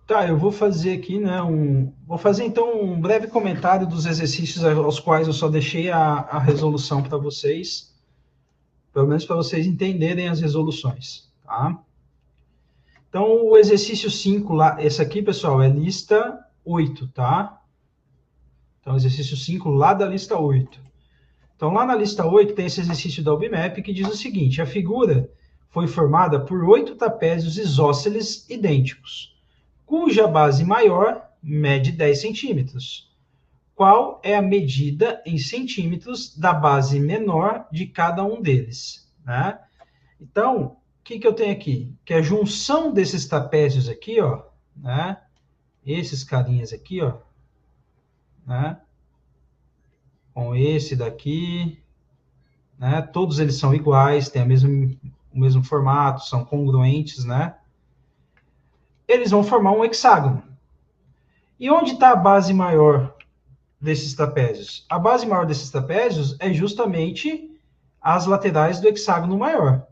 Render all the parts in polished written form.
Tá, eu vou fazer aqui, né, vou fazer então um breve comentário dos exercícios aos quais eu só deixei a resolução para vocês, pelo menos para vocês entenderem as resoluções, tá? Então, o exercício 5 lá, esse aqui, pessoal, é lista 8, tá? Então, exercício 5 lá da lista 8. Então, lá na lista 8 tem esse exercício da UBMAP que diz o seguinte: a figura foi formada por 8 trapézios isósceles idênticos, cuja base maior mede 10 centímetros. Qual é a medida em centímetros da base menor de cada um deles? Né? Então, o que eu tenho aqui? Que a junção desses trapézios aqui, ó, né? Esses carinhas aqui, ó, né? Com esse daqui, né? Todos eles são iguais, têm o mesmo formato, são congruentes, né? Eles vão formar um hexágono. E onde está a base maior desses trapézios? A base maior desses trapézios é justamente as laterais do hexágono maior,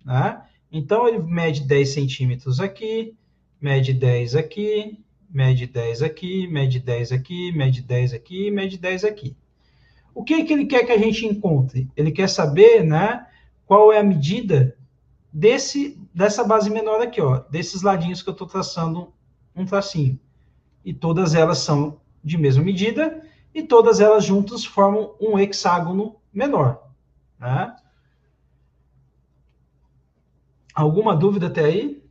né? Então, ele mede 10 centímetros aqui, mede 10 aqui, mede 10 aqui, mede 10 aqui, mede 10 aqui, mede 10 aqui. O que ele quer que a gente encontre? Ele quer saber, né, qual é a medida dessa base menor aqui, ó, desses ladinhos que eu estou traçando um tracinho. E todas elas são de mesma medida e todas elas juntas formam um hexágono menor, né? Alguma dúvida até aí?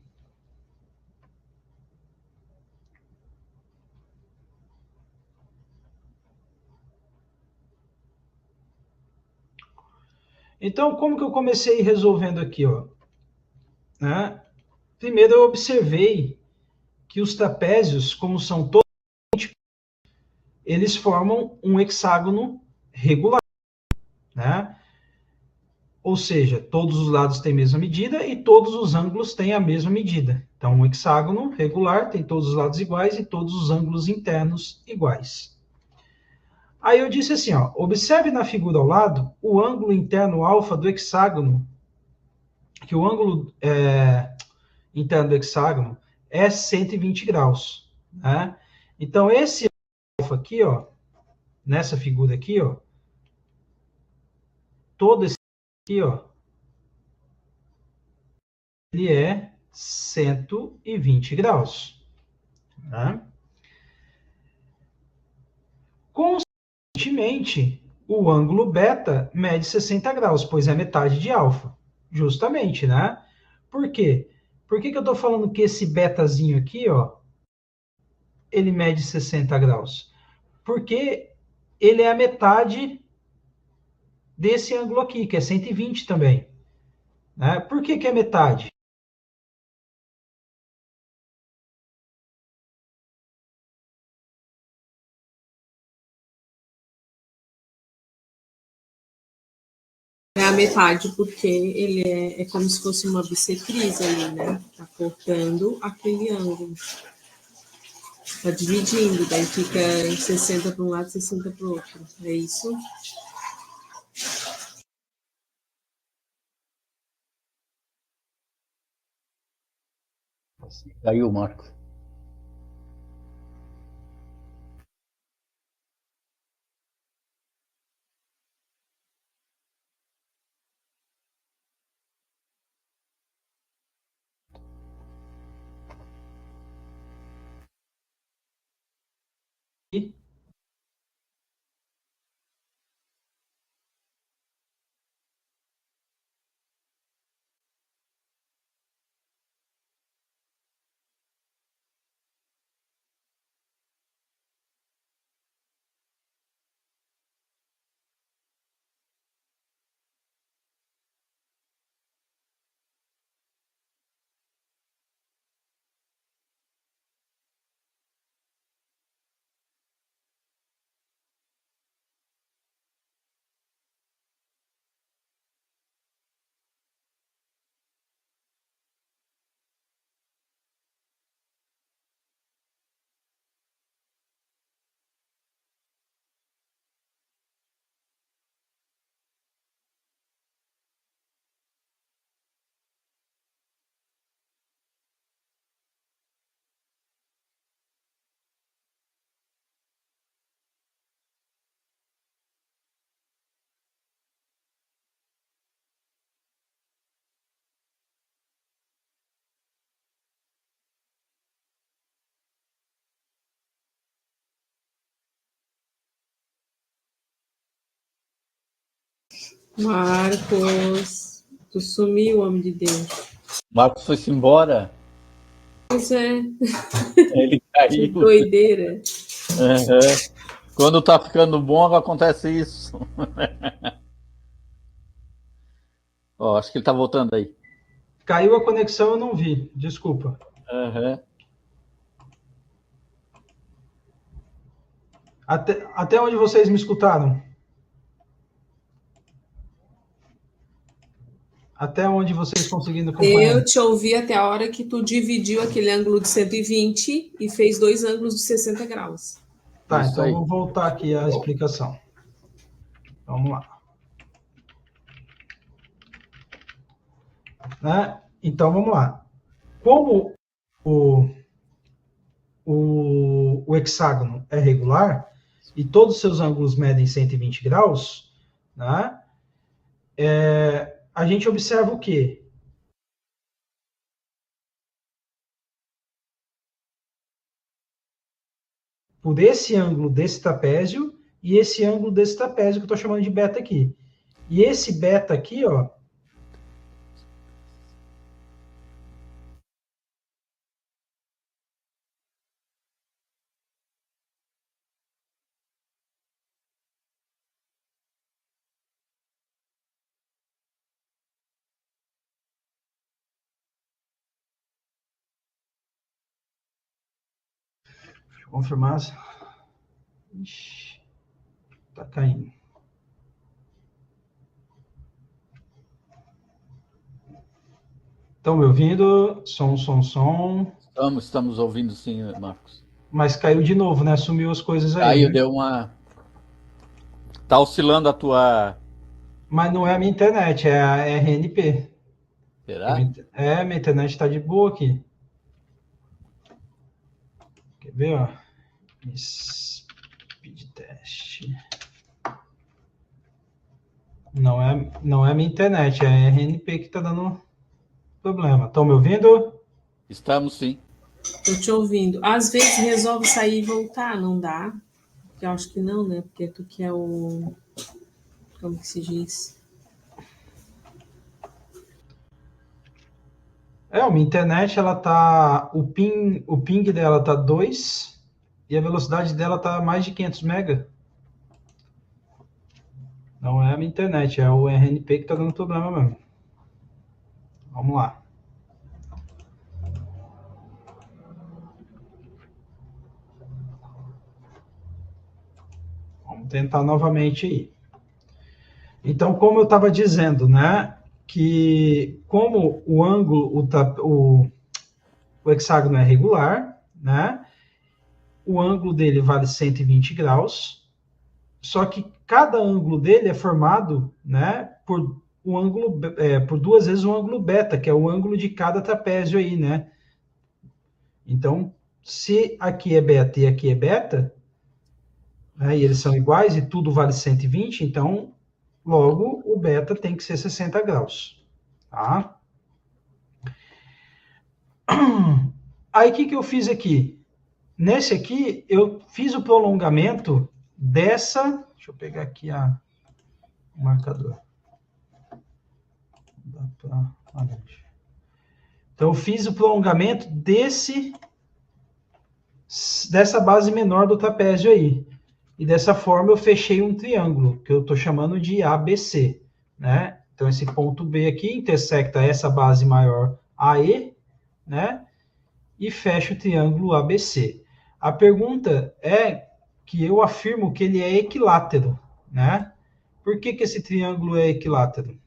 Então, como que eu comecei resolvendo aqui, ó? Né? Primeiro eu observei que os trapézios, como são todos, eles formam um hexágono regular, né? Ou seja, todos os lados têm a mesma medida e todos os ângulos têm a mesma medida. Então, um hexágono regular tem todos os lados iguais e todos os ângulos internos iguais. Aí eu disse assim, ó, observe na figura ao lado o ângulo interno alfa do hexágono, que o ângulo interno do hexágono é 120 graus, né? Então, esse alfa aqui, ó, nessa figura aqui, ó, todo esse aqui, ó, ele é 120 graus, né? Consequentemente, o ângulo beta mede 60 graus, pois é metade de alfa, justamente, né? Por quê? Por que eu estou falando que esse betazinho aqui, ó, ele mede 60 graus? Porque ele é a metade desse ângulo aqui, que é 120 também. Né? Por que é metade? É a metade, porque ele é como se fosse uma bissetriz ali, né? Tá cortando aquele ângulo. Tá dividindo, daí fica em 60 para um lado e 60 para o outro. É isso? Caiu, Marcos. Marcos, tu sumiu, homem de Deus. Marcos foi-se embora. Pois é. Ele caiu. Que doideira. Uhum. Quando tá ficando bom, acontece isso. Ó, acho que ele tá voltando aí. Caiu a conexão, eu não vi. Desculpa. Uhum. Até onde vocês me escutaram? Até onde vocês conseguindo acompanhar? Eu te ouvi até a hora que tu dividiu aquele ângulo de 120 e fez 2 ângulos de 60 graus. Tá, Isso então aí. vou voltar aqui à explicação. Vamos lá. Né? Então, vamos lá. Como o hexágono é regular e todos os seus ângulos medem 120 graus, né? A gente observa o quê? Por esse ângulo desse trapézio e esse ângulo desse trapézio que eu estou chamando de beta aqui. E esse beta aqui, ó, deixa eu confirmar. Ixi, tá caindo. Estão me ouvindo? Som. Estamos ouvindo sim, Marcos. Mas caiu de novo, né? Sumiu as coisas aí. Aí né? deu uma... Tá oscilando a tua... Mas não é a minha internet, é a RNP. Será? Minha internet está de boa aqui. Quer ver, ó? Speed test. Não é a minha internet, é a RNP que está dando problema. Estão me ouvindo? Estamos sim. Tô te ouvindo. Às vezes resolve sair e voltar, não dá? Eu acho que não, né? Porque tu que é o... Como que se diz? A minha internet, ela tá... O ping dela tá 2 e a velocidade dela tá mais de 500 mega. Não é a minha internet, é o RNP que tá dando problema mesmo. Vamos lá. Vamos tentar novamente aí. Então, como eu estava dizendo, né, que como o ângulo, o hexágono é regular, né, o ângulo dele vale 120 graus, só que cada ângulo dele é formado, né, por por 2 vezes o ângulo beta, que é o ângulo de cada trapézio aí, né? Então, se aqui é beta e aqui é beta, né, e eles são iguais e tudo vale 120, então logo o beta tem que ser 60 graus. Tá? Aí o que eu fiz aqui? Nesse aqui, eu fiz o prolongamento dessa... Deixa eu pegar aqui o marcador. Então, eu fiz o prolongamento dessa base menor do trapézio aí. E dessa forma eu fechei um triângulo, que eu estou chamando de ABC. Né? Então, esse ponto B aqui intersecta essa base maior AE, né? E fecha o triângulo ABC. A pergunta é que eu afirmo que ele é equilátero, né? Por que esse triângulo é equilátero?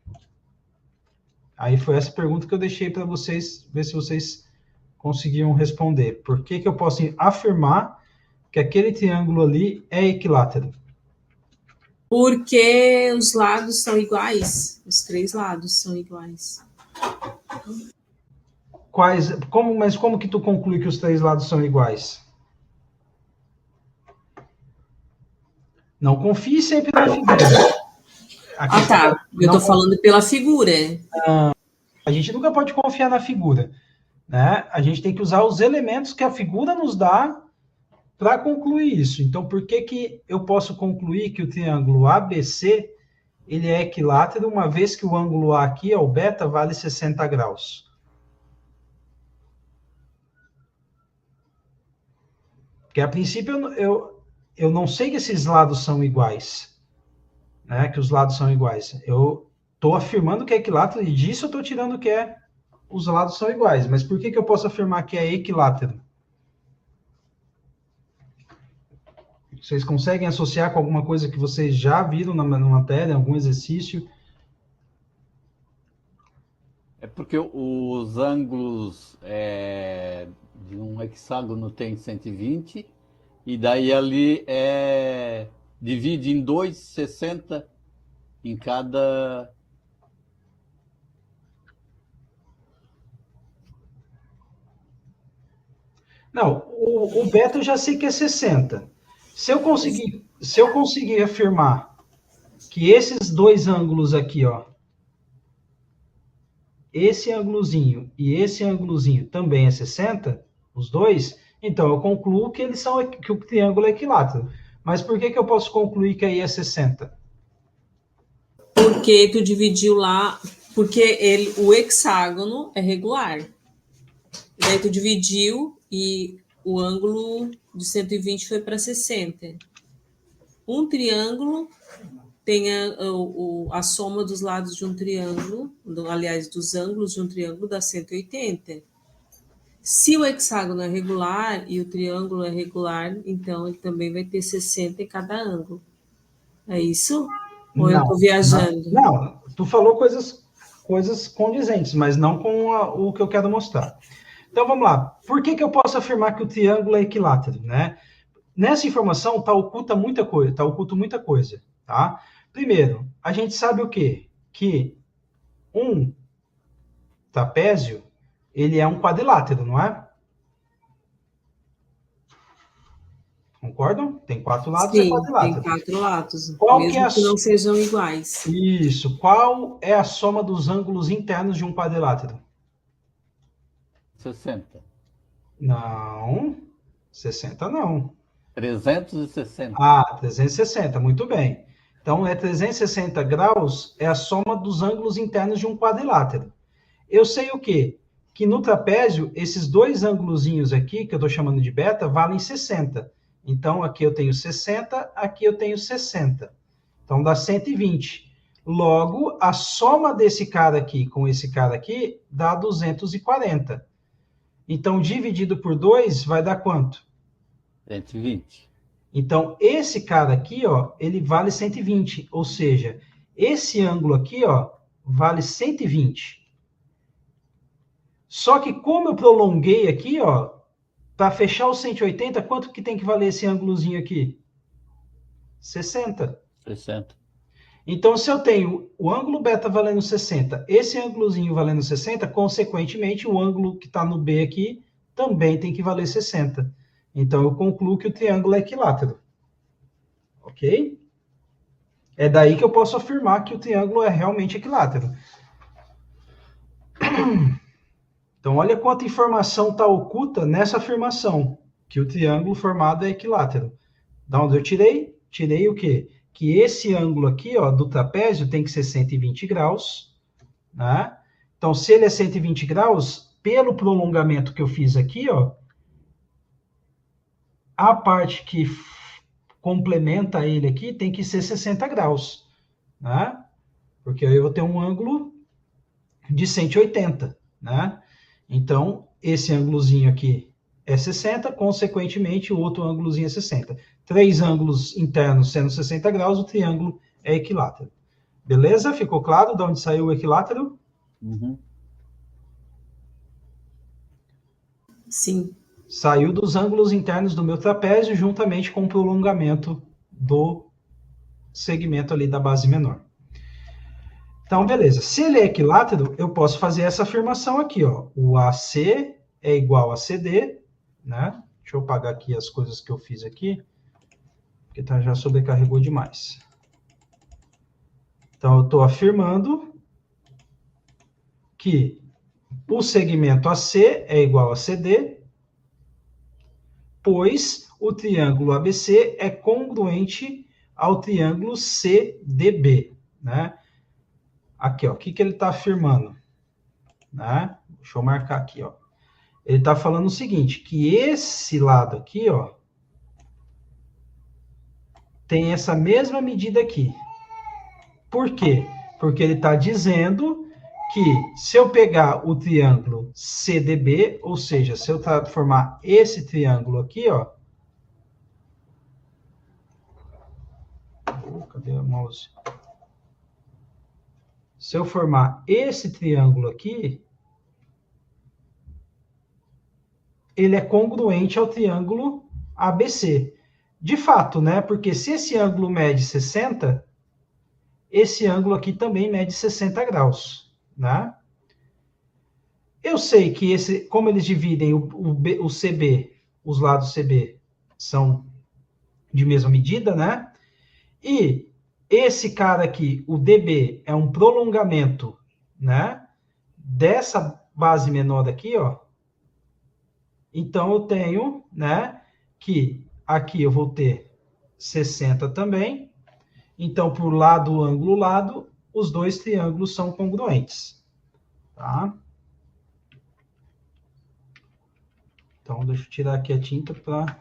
Aí foi essa pergunta que eu deixei para vocês, ver se vocês conseguiam responder. Por que eu posso afirmar que aquele triângulo ali é equilátero? Porque os lados são iguais. Os 3 lados são iguais. Mas como que tu conclui que os 3 lados são iguais? Não confie sempre na figura. Tá. Eu tô falando pela figura. A gente nunca pode confiar na figura. Né? A gente tem que usar os elementos que a figura nos dá para concluir isso. Então, por que eu posso concluir que o triângulo ABC ele é equilátero, uma vez que o ângulo A aqui, ó, o beta, vale 60 graus. Porque, a princípio, eu não sei que esses lados são iguais, né? Que os lados são iguais. Eu estou afirmando que é equilátero, e disso eu estou tirando que os lados são iguais. Mas por que eu posso afirmar que é equilátero? Vocês conseguem associar com alguma coisa que vocês já viram na matéria, algum exercício? É porque os ângulos de um hexágono tem 120, e daí ali divide em 2, 60 em cada... Não, o beta eu já sei que é 60. Se eu conseguir afirmar que esses dois ângulos aqui, ó, esse ângulozinho e esse ângulozinho também é 60, os dois, então eu concluo que que o triângulo é equilátero. Mas por que eu posso concluir que aí é 60? Porque tu dividiu lá, porque o hexágono é regular. E daí tu dividiu e o ângulo de 120 foi para 60. Um triângulo tem a soma dos lados de um triângulo, aliás, dos ângulos de um triângulo dá 180. Se o hexágono é regular e o triângulo é regular, então ele também vai ter 60 em cada ângulo. É isso? Ou Não, eu estou viajando? Não, tu falou coisas condizentes, mas não com o que eu quero mostrar. Então vamos lá. Por que eu posso afirmar que o triângulo é equilátero, né? Nessa informação está oculto muita coisa, tá? Primeiro, a gente sabe o quê? Que um trapézio, ele é um quadrilátero, não é? Concordam? Tem 4 lados, Sim, é quadrilátero. tem 4 lados, Qual mesmo que não sejam iguais. Isso. Qual é a soma dos ângulos internos de um quadrilátero? 60. Não. 60 não. 360. 360, muito bem. Então, 360 graus é a soma dos ângulos internos de um quadrilátero. Eu sei o quê? Que no trapézio, esses dois ângulozinhos aqui, que eu estou chamando de beta, valem 60. Então, aqui eu tenho 60, aqui eu tenho 60. Então, dá 120. Logo, a soma desse cara aqui com esse cara aqui dá 240. Então, dividido por 2, vai dar quanto? 120. Então, esse cara aqui, ó, ele vale 120. Ou seja, esse ângulo aqui, ó, vale 120. Só que como eu prolonguei aqui, ó, para fechar o 180, quanto que tem que valer esse ângulozinho aqui? 60. 60. Então, se eu tenho o ângulo beta valendo 60, esse ângulozinho valendo 60, consequentemente, o ângulo que está no B aqui também tem que valer 60. Então, eu concluo que o triângulo é equilátero. Ok? É daí que eu posso afirmar que o triângulo é realmente equilátero. Então, olha quanta informação está oculta nessa afirmação, que o triângulo formado é equilátero. Da onde eu tirei? Tirei o quê? Que esse ângulo aqui, ó, do trapézio tem que ser 120 graus, né? Então, se ele é 120 graus, pelo prolongamento que eu fiz aqui, ó, a parte que complementa ele aqui tem que ser 60 graus, né? Porque eu vou ter um ângulo de 180, né? Então, esse ângulozinho aqui é 60, consequentemente, o outro ângulozinho é 60. 3 ângulos internos sendo 60 graus, o triângulo é equilátero. Beleza? Ficou claro de onde saiu o equilátero? Uhum. Sim. Saiu dos ângulos internos do meu trapézio, juntamente com o prolongamento do segmento ali da base menor. Então, beleza. Se ele é equilátero, eu posso fazer essa afirmação aqui, ó. O AC é igual a CD, né? Deixa eu apagar aqui as coisas que eu fiz aqui, porque já sobrecarregou demais. Então, eu estou afirmando que o segmento AC é igual a CD, pois o triângulo ABC é congruente ao triângulo CDB. né? Aqui, ó, o que ele está afirmando? Né? Deixa eu marcar aqui, ó. Ele está falando o seguinte, que esse lado aqui, ó, tem essa mesma medida aqui. Por quê? Porque ele está dizendo que se eu pegar o triângulo CDB, ou seja, se eu formar esse triângulo aqui, ó. Cadê o mouse? Se eu formar esse triângulo aqui, ele é congruente ao triângulo ABC. De fato, né? Porque se esse ângulo mede 60, esse ângulo aqui também mede 60 graus, né? Eu sei que como eles dividem o CB, os lados CB são de mesma medida, né? E esse cara aqui, o DB, é um prolongamento, né? Dessa base menor aqui, ó. Então, eu tenho, né? Que aqui eu vou ter 60 também. Então, por lado, ângulo, lado, os dois triângulos são congruentes. Tá? Então, deixa eu tirar aqui a tinta para...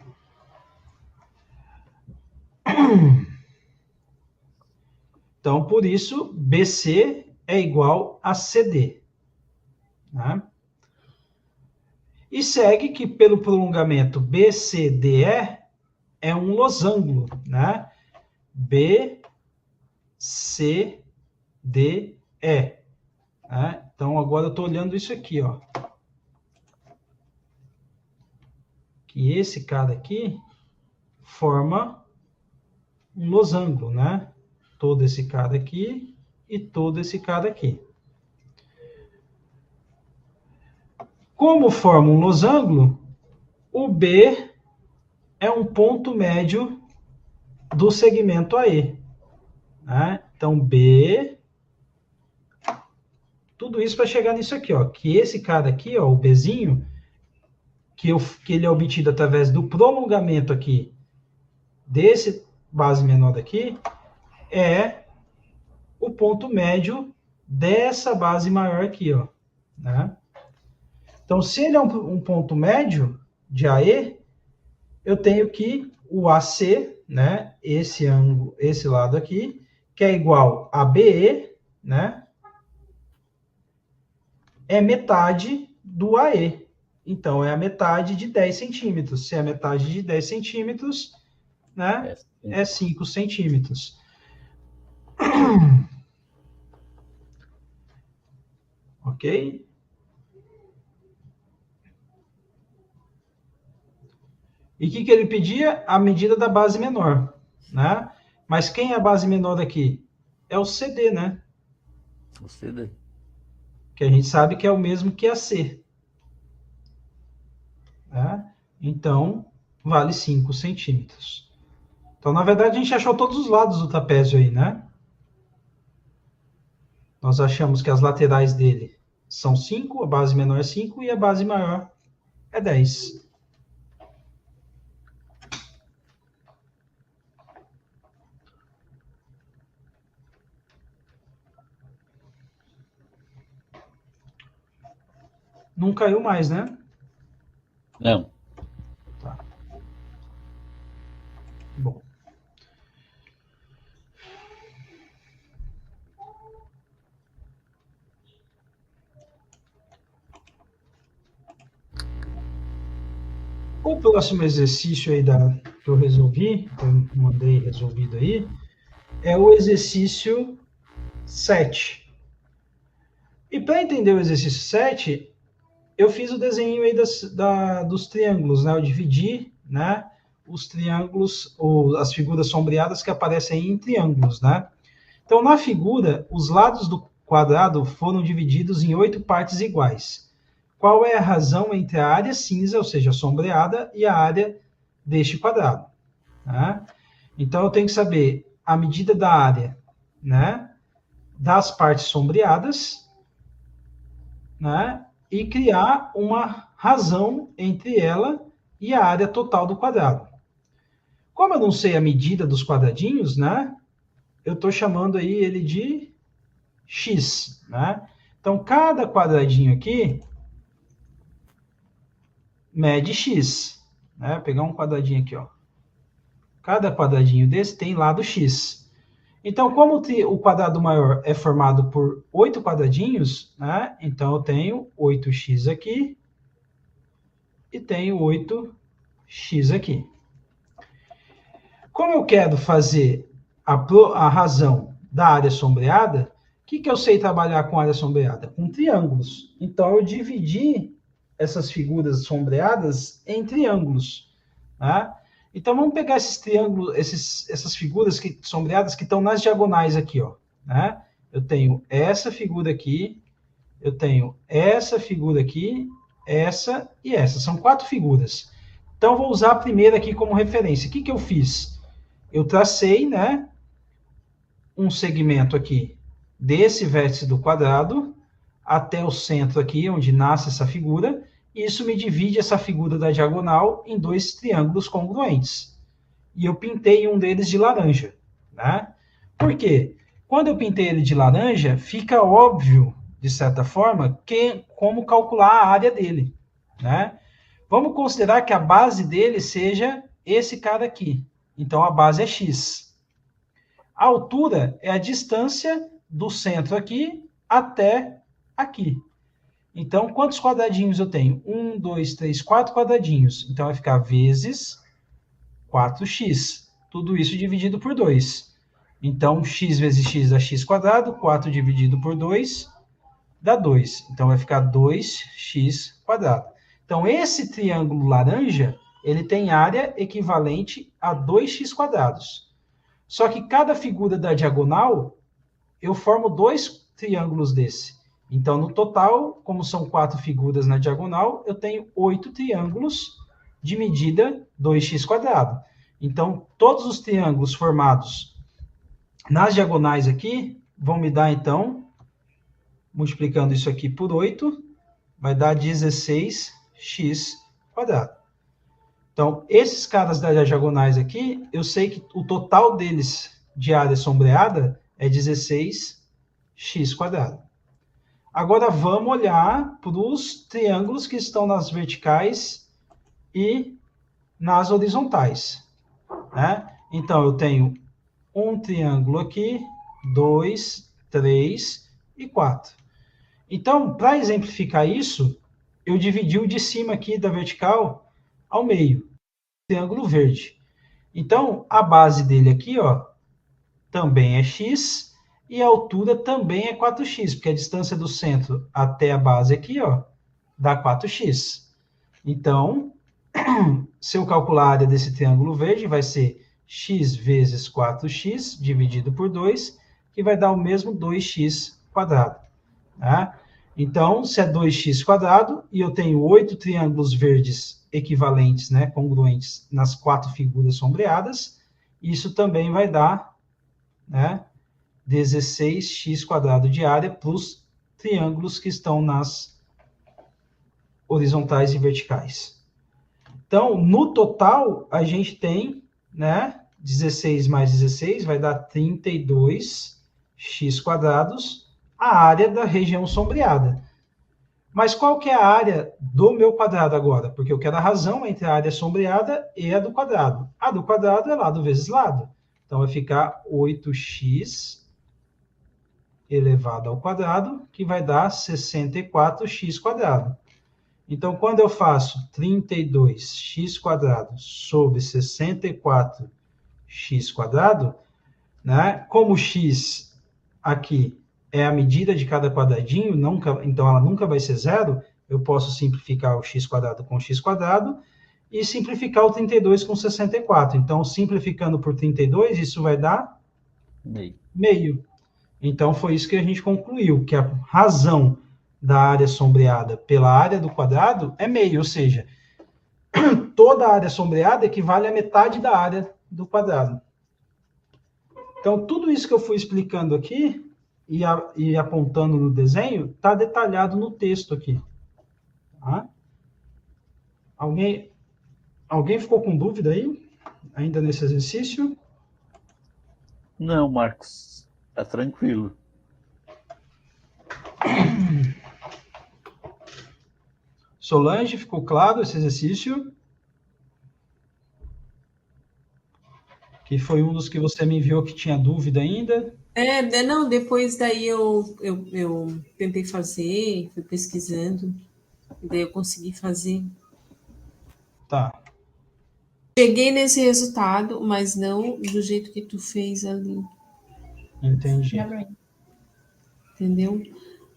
Então, por isso, BC é igual a CD. Né? E segue que pelo prolongamento BCDE é um losango, né? BCDE. Né? Então, agora eu estou olhando isso aqui, ó. Que esse cara aqui forma um losango, né? Todo esse cara aqui e todo esse cara aqui. Como forma um losango, o B é um ponto médio do segmento AE. Né? Então, B... Tudo isso para chegar nisso aqui, ó. Que esse cara aqui, ó, o Bzinho, que ele é obtido através do prolongamento aqui desse base menor daqui, é o ponto médio dessa base maior aqui, ó. Né? Então, se ele é um ponto médio de AE, eu tenho que o AC, né, esse ângulo, esse lado aqui, que é igual a BE, né, é metade do AE. Então, é a metade de 10 centímetros. Se é a metade de 10 centímetros, né, é 5 centímetros. Ok? E o que ele pedia? A medida da base menor, né? Mas quem é a base menor aqui? É o CD, né? O CD. Que a gente sabe que é o mesmo que a C. Né? Então, vale 5 centímetros. Então, na verdade, a gente achou todos os lados do trapézio aí, né? Nós achamos que as laterais dele são 5, a base menor é 5 e a base maior é 10. Não caiu mais, né? Não. Tá. Bom. O próximo exercício aí que eu resolvi, que eu mandei resolvido aí, é o exercício 7. E para entender o exercício 7, eu fiz o desenho aí dos triângulos, né? Eu dividi, né, os triângulos, ou as figuras sombreadas que aparecem aí em triângulos, né? Então, na figura, os lados do quadrado foram divididos em 8 partes iguais. Qual é a razão entre a área cinza, ou seja, sombreada, e a área deste quadrado? Né? Então, eu tenho que saber a medida da área, né, das partes sombreadas, né, e criar uma razão entre ela e a área total do quadrado. Como eu não sei a medida dos quadradinhos, né, eu estou chamando aí ele de x, né? Então, cada quadradinho aqui mede x, né? Vou pegar um quadradinho aqui, ó. Cada quadradinho desse tem lado x. Então, como o quadrado maior é formado por 8 quadradinhos, né? Então, eu tenho 8x aqui e tenho 8x aqui. Como eu quero fazer a razão da área sombreada, o que eu sei trabalhar com área sombreada? Com triângulos. Então, eu dividi essas figuras sombreadas em triângulos. Né? Então, vamos pegar esses triângulos, essas figuras sombreadas que estão nas diagonais aqui. Ó, né? Eu tenho essa figura aqui, eu tenho essa figura aqui, essa e essa. São 4 figuras. Então, vou usar a primeira aqui como referência. O que eu fiz? Eu tracei, né, um segmento aqui desse vértice do quadrado até o centro aqui, onde nasce essa figura, e isso me divide essa figura da diagonal em 2 triângulos congruentes. E eu pintei um deles de laranja, né? Por quê? Quando eu pintei ele de laranja, fica óbvio, de certa forma, como calcular a área dele, né? Vamos considerar que a base dele seja esse cara aqui. Então, a base é x. A altura é a distância do centro aqui até aqui. Então, quantos quadradinhos eu tenho? 1, 2, 3, 4 quadradinhos. Então, vai ficar vezes 4x. Tudo isso dividido por 2. Então, x vezes x dá x quadrado. 4 dividido por 2 dá 2. Então, vai ficar 2x quadrado. Então, esse triângulo laranja, ele tem área equivalente a 2x quadrados. Só que cada figura da diagonal, eu formo 2 triângulos desse. Então, no total, como são 4 figuras na diagonal, eu tenho 8 triângulos de medida 2x quadrado. Então, todos os triângulos formados nas diagonais aqui vão me dar, então, multiplicando isso aqui por 8, vai dar 16x quadrado. Então, esses caras das diagonais aqui, eu sei que o total deles de área sombreada é 16x quadrado. Agora, vamos olhar para os triângulos que estão nas verticais e nas horizontais. Né? Então, eu tenho um triângulo aqui, 2, 3 e 4. Então, para exemplificar isso, eu dividi o de cima aqui da vertical ao meio. Triângulo verde. Então, a base dele aqui, ó, também é x e a altura também é 4x, porque a distância do centro até a base aqui, ó, dá 4x. Então, se eu calcular a área desse triângulo verde, vai ser x vezes 4x dividido por 2, que vai dar o mesmo 2x quadrado. Né? Então, se é 2x quadrado e eu tenho 8 triângulos verdes equivalentes, né, congruentes nas 4 figuras sombreadas, isso também vai dar, né, 16x quadrado de área para os triângulos que estão nas horizontais e verticais. Então, no total, a gente tem, né, 16 mais 16 vai dar 32x quadrados, a área da região sombreada. Mas qual que é a área do meu quadrado agora? Porque eu quero a razão entre a área sombreada e a do quadrado. A do quadrado é lado vezes lado. Então, vai ficar 8x elevado ao quadrado, que vai dar 64x quadrado. Então, quando eu faço 32x quadrado sobre 64x quadrado, né, como x aqui é a medida de cada quadradinho, então ela nunca vai ser zero, eu posso simplificar o x quadrado com x quadrado e simplificar o 32 com 64. Então, simplificando por 32, isso vai dar meio. Então, foi isso que a gente concluiu, que a razão da área sombreada pela área do quadrado é meio, ou seja, toda a área sombreada equivale a metade da área do quadrado. Então, tudo isso que eu fui explicando aqui e apontando no desenho, está detalhado no texto aqui. Tá? Alguém ficou com dúvida aí? Ainda nesse exercício? Não, Marcos, tá tranquilo. Solange, ficou claro esse exercício? Que foi um dos que você me enviou que tinha dúvida ainda. Não, depois daí eu tentei fazer, fui pesquisando, daí eu consegui fazer. Tá. Cheguei nesse resultado, mas não do jeito que tu fez ali. Entendi. Entendeu?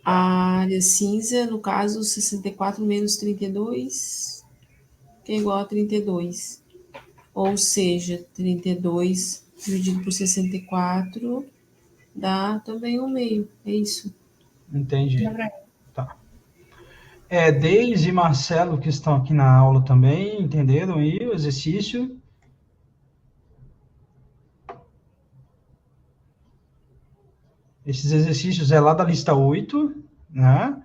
A área cinza, no caso, 64 menos 32, que é igual a 32. Ou seja, 32 dividido por 64 dá também 1/2. É isso. Entendi. Tá. Deise e Marcelo, que estão aqui na aula também, entenderam aí o exercício? Esses exercícios é lá da lista 8, né?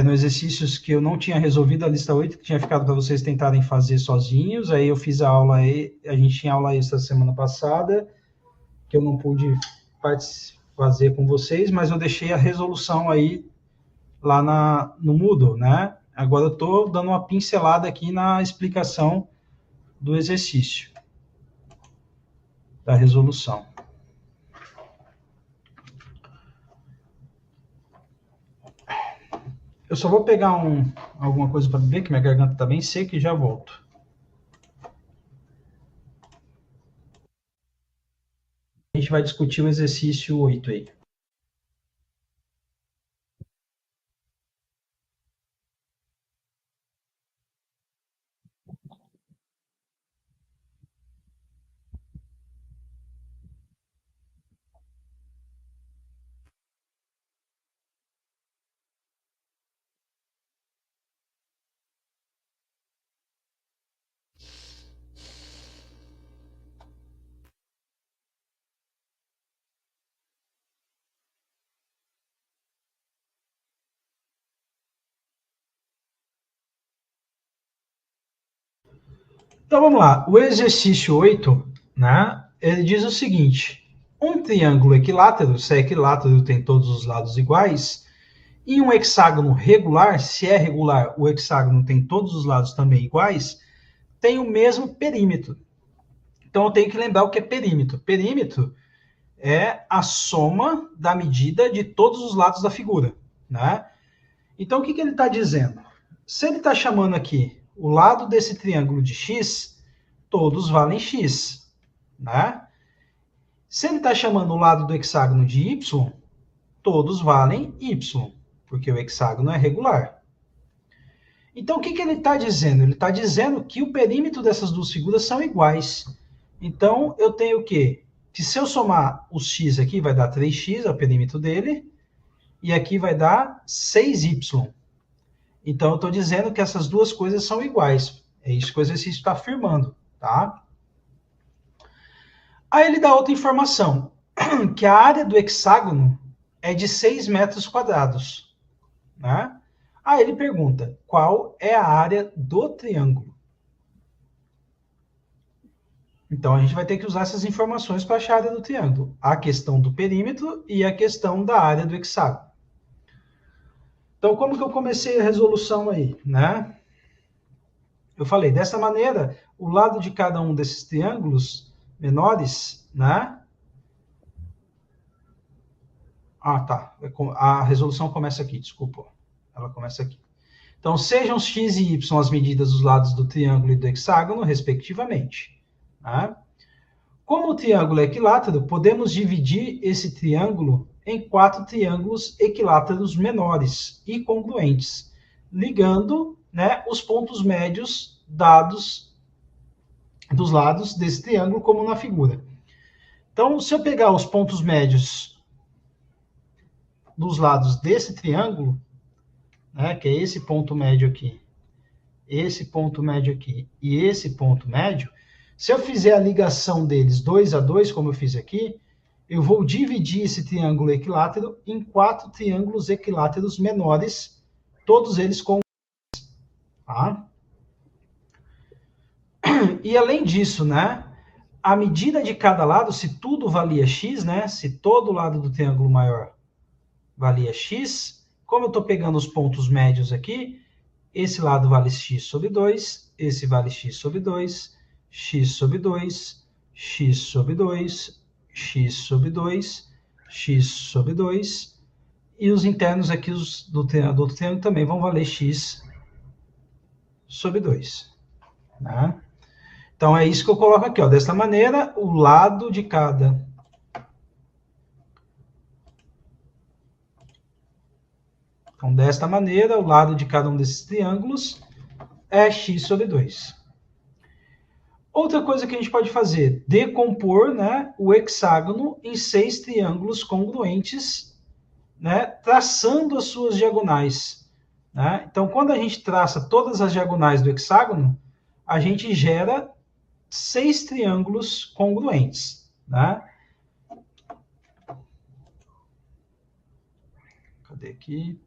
No exercícios que eu não tinha resolvido a lista 8, que tinha ficado para vocês tentarem fazer sozinhos. Aí eu fiz a aula aí, a gente tinha aula extra semana passada, que eu não pude fazer com vocês, mas eu deixei a resolução aí lá no Moodle, né? Agora eu estou dando uma pincelada aqui na explicação do exercício, da resolução. Eu só vou pegar alguma coisa para beber, que minha garganta está bem seca e já volto. A gente vai discutir o exercício 8 aí. Então vamos lá. O exercício 8, né, ele diz o seguinte: um triângulo equilátero, se é equilátero tem todos os lados iguais, e um hexágono regular, se é regular, o hexágono tem todos os lados também iguais, tem o mesmo perímetro. Então eu tenho que lembrar o que é perímetro. Perímetro é a soma da medida de todos os lados da figura, né? Então o que ele está dizendo? Se ele está chamando aqui o lado desse triângulo de x, todos valem x, né? Se ele está chamando o lado do hexágono de y, todos valem y, porque o hexágono é regular. Então, o que ele está dizendo? Ele está dizendo que o perímetro dessas duas figuras são iguais. Então, eu tenho o quê? Que se eu somar os x aqui, vai dar 3x, é o perímetro dele, e aqui vai dar 6y. Então, eu estou dizendo que essas duas coisas são iguais. É isso que o exercício está afirmando, tá? Aí ele dá outra informação, que a área do hexágono é de 6 metros quadrados, né? Aí ele pergunta, qual é a área do triângulo? Então, a gente vai ter que usar essas informações para achar a área do triângulo. A questão do perímetro e a questão da área do hexágono. Então, como que eu comecei a resolução aí, né? Eu falei, dessa maneira, o lado de cada um desses triângulos menores, né? Ah, tá. A resolução começa aqui, desculpa. Ela começa aqui. Então, sejam x e y as medidas dos lados do triângulo e do hexágono, respectivamente. Né? Como o triângulo é equilátero, podemos dividir esse triângulo em 4 triângulos equiláteros menores e congruentes, ligando, né, os pontos médios dados dos lados desse triângulo, como na figura. Então, se eu pegar os pontos médios dos lados desse triângulo, né, que é esse ponto médio aqui, esse ponto médio aqui e esse ponto médio, se eu fizer a ligação deles 2 a 2, como eu fiz aqui, eu vou dividir esse triângulo equilátero em 4 triângulos equiláteros menores, todos eles com... Tá? E além disso, né, a medida de cada lado, se tudo valia x, né? Se todo lado do triângulo maior valia x, como eu estou pegando os pontos médios aqui, esse lado vale x sobre 2, esse vale x sobre 2, x sobre 2, x sobre 2, x sobre 2, x sobre 2, e os internos aqui os do outro triângulo também vão valer x sobre 2. Né? Então, é isso que eu coloco aqui. Ó. Dessa maneira, o lado de cada... Então, desta maneira, o lado de cada um desses triângulos é x sobre 2. Outra coisa que a gente pode fazer, decompor, né, o hexágono em 6 triângulos congruentes, né, traçando as suas diagonais. Né? Então, quando a gente traça todas as diagonais do hexágono, a gente gera 6 triângulos congruentes. Né? Cadê aqui?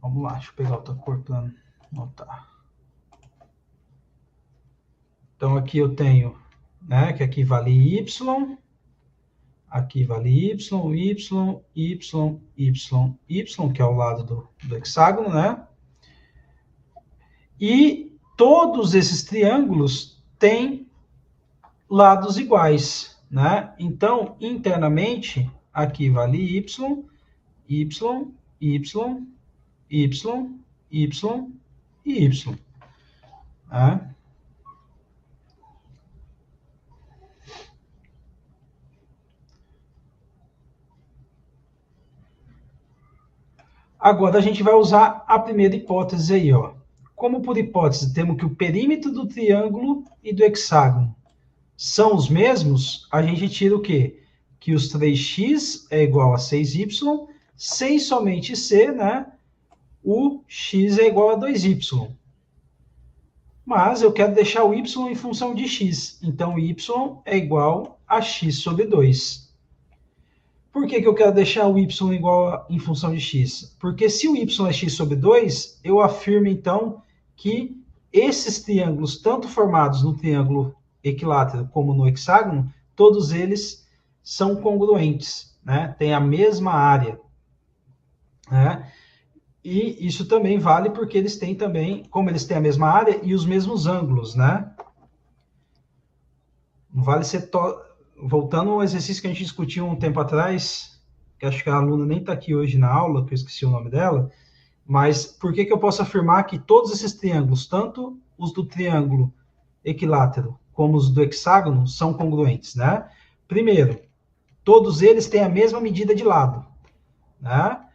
Vamos lá, deixa eu pegar outra cor para notar. Então, aqui eu tenho, né, que aqui vale y, aqui vale y, y, y, y, y, que é o lado do hexágono, né? E todos esses triângulos têm lados iguais, né? Então, internamente, aqui vale y, y, y, y, y e y. Né? Agora a gente vai usar a primeira hipótese aí, ó. Como por hipótese temos que o perímetro do triângulo e do hexágono são os mesmos, a gente tira o quê? Que os 3x é igual a 6y, sem somente c, né? O x é igual a 2y. Mas eu quero deixar o y em função de x. Então, y é igual a x sobre 2. Por que eu quero deixar o y igual em função de x? Porque se o y é x sobre 2, eu afirmo, então, que esses triângulos, tanto formados no triângulo equilátero como no hexágono, todos eles são congruentes, né? Tem a mesma área. Né? E isso também vale porque eles têm também, como eles têm a mesma área e os mesmos ângulos, né? Não vale ser... Voltando ao exercício que a gente discutiu um tempo atrás, que acho que a aluna nem está aqui hoje na aula, que eu esqueci o nome dela, mas por que eu posso afirmar que todos esses triângulos, tanto os do triângulo equilátero como os do hexágono, são congruentes, né? Primeiro, todos eles têm a mesma medida de lado, né?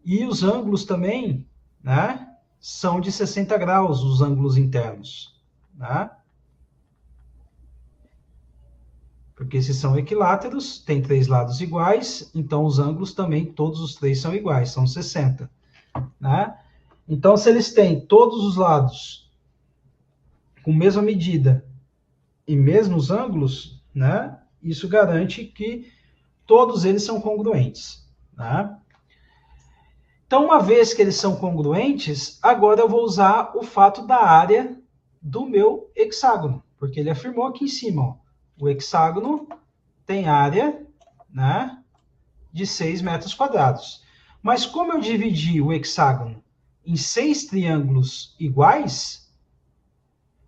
E os ângulos também, né, são de 60 graus, os ângulos internos, né? Porque se são equiláteros, tem 3 lados iguais, então os ângulos também, todos os 3 são iguais, são 60. Né? Então, se eles têm todos os lados com mesma medida e mesmos ângulos, né, isso garante que todos eles são congruentes. Né? Então, uma vez que eles são congruentes, agora eu vou usar o fato da área do meu hexágono, porque ele afirmou aqui em cima, ó, o hexágono tem área, né, de 6 metros quadrados. Mas como eu dividi o hexágono em 6 triângulos iguais,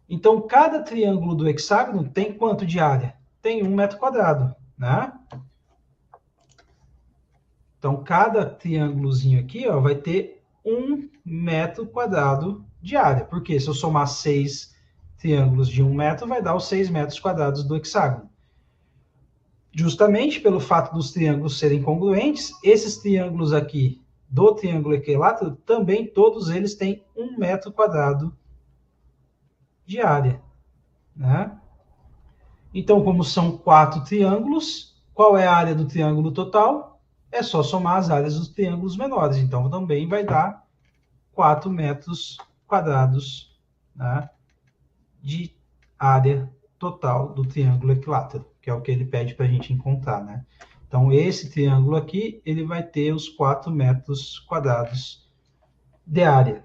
então cada triângulo do hexágono tem quanto de área? Tem 1 metro quadrado, né? Então, cada triângulozinho aqui, ó, vai ter 1 metro quadrado de área. Porque se eu somar 6 triângulos de 1 metro, vai dar os 6 metros quadrados do hexágono. Justamente pelo fato dos triângulos serem congruentes, esses triângulos aqui do triângulo equilátero, também todos eles têm 1 metro quadrado de área. Né? Então, como são 4 triângulos, qual é a área do triângulo total? É só somar as áreas dos triângulos menores. Então, também vai dar 4 metros quadrados, né, de área total do triângulo equilátero, que é o que ele pede para a gente encontrar, né? Então, esse triângulo aqui, ele vai ter os 4 metros quadrados de área.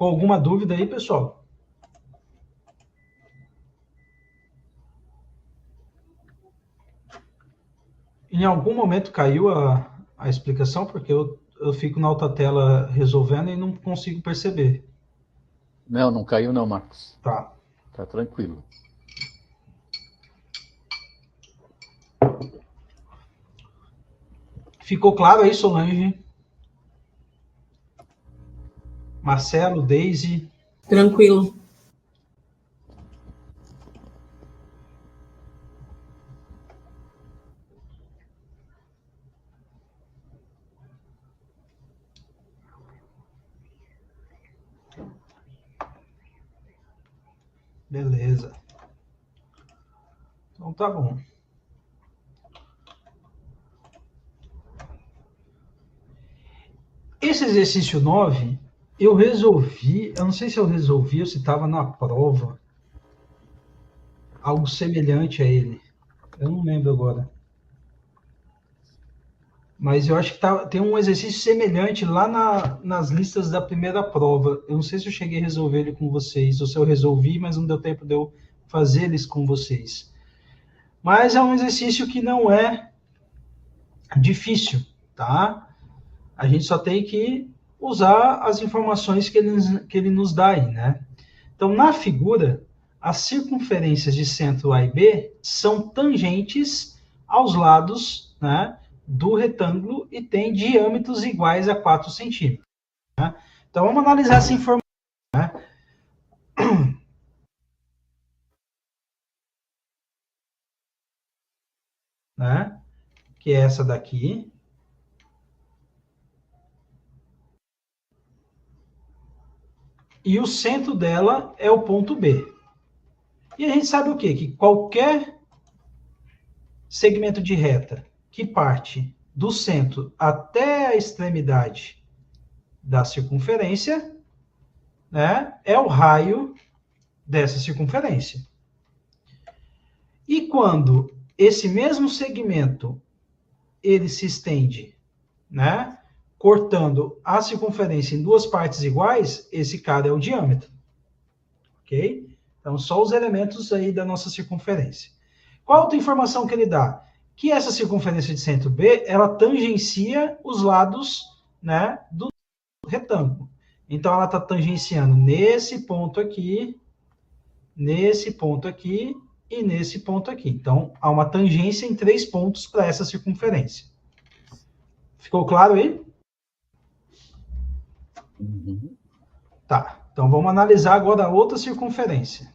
Ficou alguma dúvida aí, pessoal? Em algum momento caiu a explicação, porque eu fico na outra tela resolvendo e não consigo perceber. Não, não caiu não, Marcos. Tá. Tá tranquilo. Ficou claro aí, Solange? Marcelo, Deise? Tranquilo. Beleza. Então tá bom. Esse exercício 9, eu resolvi, eu não sei se eu resolvi ou se estava na prova, algo semelhante a ele. Eu não lembro agora. Mas eu acho que tem um exercício semelhante lá nas listas da primeira prova. Eu não sei se eu cheguei a resolver ele com vocês, ou se eu resolvi, mas não deu tempo de eu fazer eles com vocês. Mas é um exercício que não é difícil, tá? A gente só tem que usar as informações que ele nos dá aí, né? Então, na figura, as circunferências de centro A e B são tangentes aos lados, né, do retângulo e têm diâmetros iguais a 4 centímetros. Né? Então, vamos analisar essa informação. Né? Né? Que é essa daqui. E o centro dela é o ponto B. E a gente sabe o quê? Que qualquer segmento de reta que parte do centro até a extremidade da circunferência, né, é o raio dessa circunferência. E quando esse mesmo segmento ele se estende, né, cortando a circunferência em duas partes iguais, esse cara é o diâmetro. Ok? Então, só os elementos aí da nossa circunferência. Qual outra informação que ele dá? Que essa circunferência de centro B, ela tangencia os lados, né, do retângulo. Então, ela está tangenciando nesse ponto aqui e nesse ponto aqui. Então, há uma tangência em 3 pontos para essa circunferência. Ficou claro aí? Uhum. Tá. Então, vamos analisar agora a outra circunferência.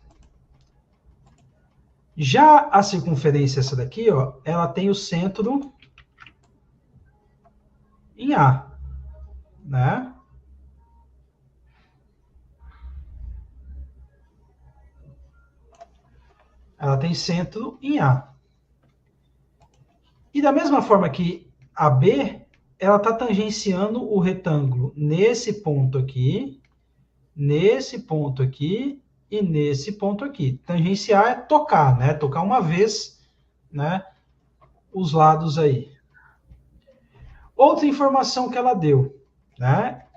Já a circunferência, essa daqui, ó, ela tem o centro em A, né? Ela tem centro em A. E da mesma forma que a B, ela está tangenciando o retângulo nesse ponto aqui e nesse ponto aqui. Tangenciar é tocar, né? Tocar uma vez, né? Os lados aí. Outra informação que ela deu, né?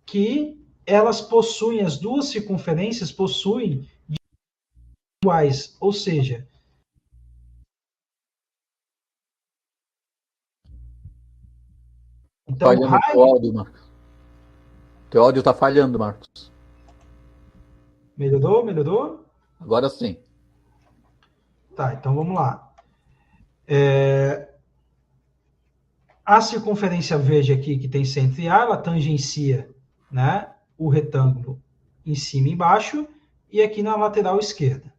Que elas possuem, as duas circunferências possuem iguais, ou seja, então Falhando o teu áudio, Marcos. Teu áudio está falhando, Marcos. Melhorou? Agora sim. Tá, então vamos lá. A circunferência verde aqui, que tem centro em A, ela tangencia, né, o retângulo em cima e embaixo, e aqui na lateral esquerda.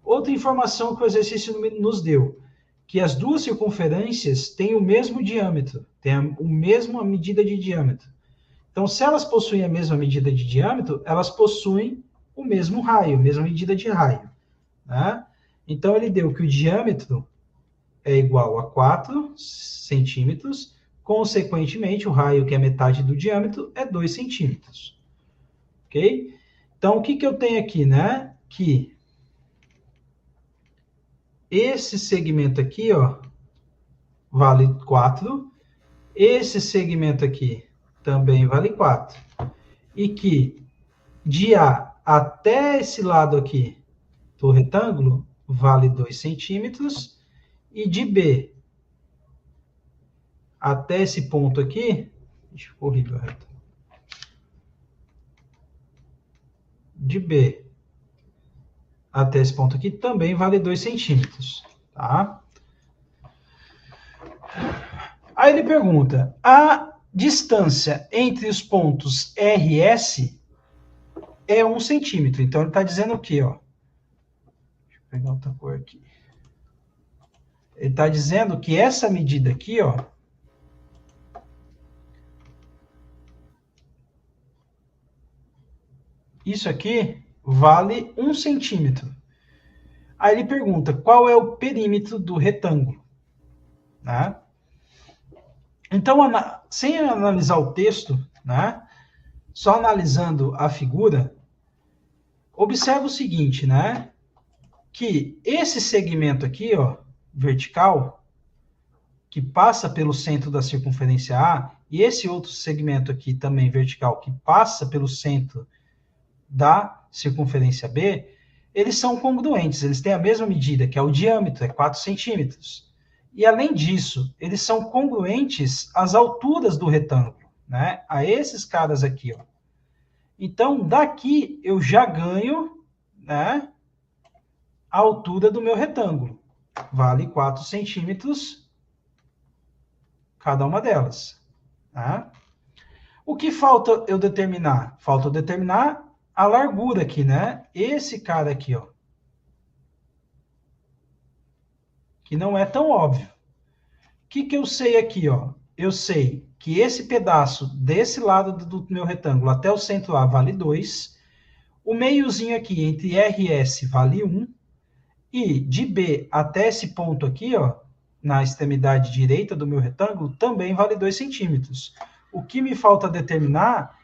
Outra informação que o exercício nos deu, que as duas circunferências têm o mesmo diâmetro, têm a mesma medida de diâmetro. Então, se elas possuem a mesma medida de diâmetro, elas possuem o mesmo raio, a mesma medida de raio. Né? Então, ele deu que o diâmetro é igual a 4 centímetros, consequentemente, o raio, que é metade do diâmetro, é 2 centímetros. Ok? Então, o que eu tenho aqui, né? Que esse segmento aqui, ó, vale 4. Esse segmento aqui também vale 4. E que de A até esse lado aqui do retângulo, vale 2 centímetros, e de B até esse ponto aqui, deixa eu corrigir a reta, de B até esse ponto aqui também vale 2 centímetros, tá? Aí ele pergunta, a distância entre os pontos RS é 1 centímetro. Então, ele está dizendo o quê? Ó? Deixa eu pegar outra cor aqui. Ele está dizendo que essa medida aqui, ó, isso aqui vale 1 centímetro. Aí ele pergunta, qual é o perímetro do retângulo? Né? Então, sem analisar o texto, né, só analisando a figura, observa o seguinte, né, que esse segmento aqui, ó, vertical, que passa pelo centro da circunferência A, e esse outro segmento aqui também vertical, que passa pelo centro da circunferência B, eles são congruentes, eles têm a mesma medida, que é o diâmetro, é 4 centímetros. E, além disso, eles são congruentes às alturas do retângulo, né? A esses caras aqui, ó. Então, daqui eu já ganho, né, a altura do meu retângulo. Vale 4 centímetros cada uma delas. Né? O que falta eu determinar? Falta eu determinar a largura aqui, né? Esse cara aqui, ó. Que não é tão óbvio. O que eu sei aqui, ó? Eu sei que esse pedaço desse lado do meu retângulo até o centro A vale 2. O meiozinho aqui entre RS vale 1. E de B até esse ponto aqui, ó, na extremidade direita do meu retângulo, também vale 2 centímetros. O que me falta determinar,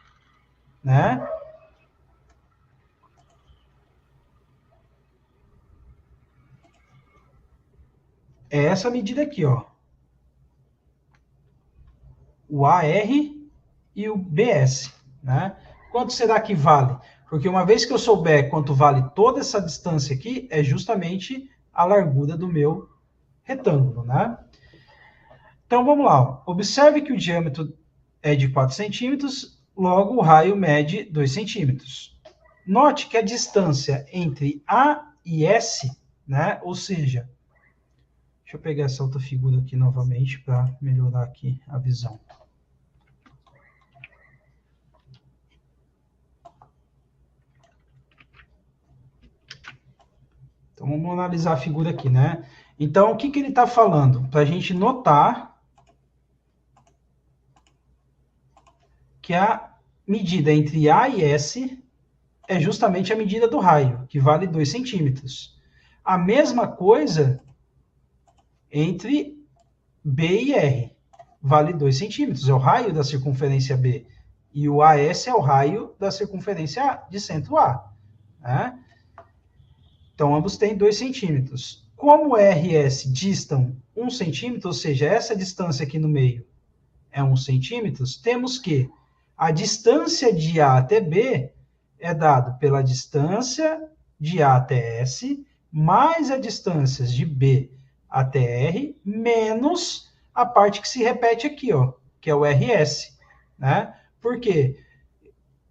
né, é essa medida aqui, ó. O AR e o BS, né? Quanto será que vale? Porque uma vez que eu souber quanto vale toda essa distância aqui, é justamente a largura do meu retângulo, né? Então, vamos lá. Ó. Observe que o diâmetro é de 4 centímetros, logo o raio mede 2 centímetros. Note que a distância entre A e S, né? Ou seja, deixa eu pegar essa outra figura aqui novamente para melhorar aqui a visão. Então, vamos analisar a figura aqui, né? Então, o que ele está falando? Para a gente notar que a medida entre A e S é justamente a medida do raio, que vale 2 centímetros. A mesma coisa entre B e R, vale 2 centímetros, é o raio da circunferência B. E o AS é o raio da circunferência de centro A. Né? Então, ambos têm 2 centímetros. Como RS distam 1 centímetro, ou seja, essa distância aqui no meio é 1 centímetro, temos que a distância de A até B é dado pela distância de A até S, mais a distância de B até R, menos a parte que se repete aqui, ó, que é o RS. Né? Por quê?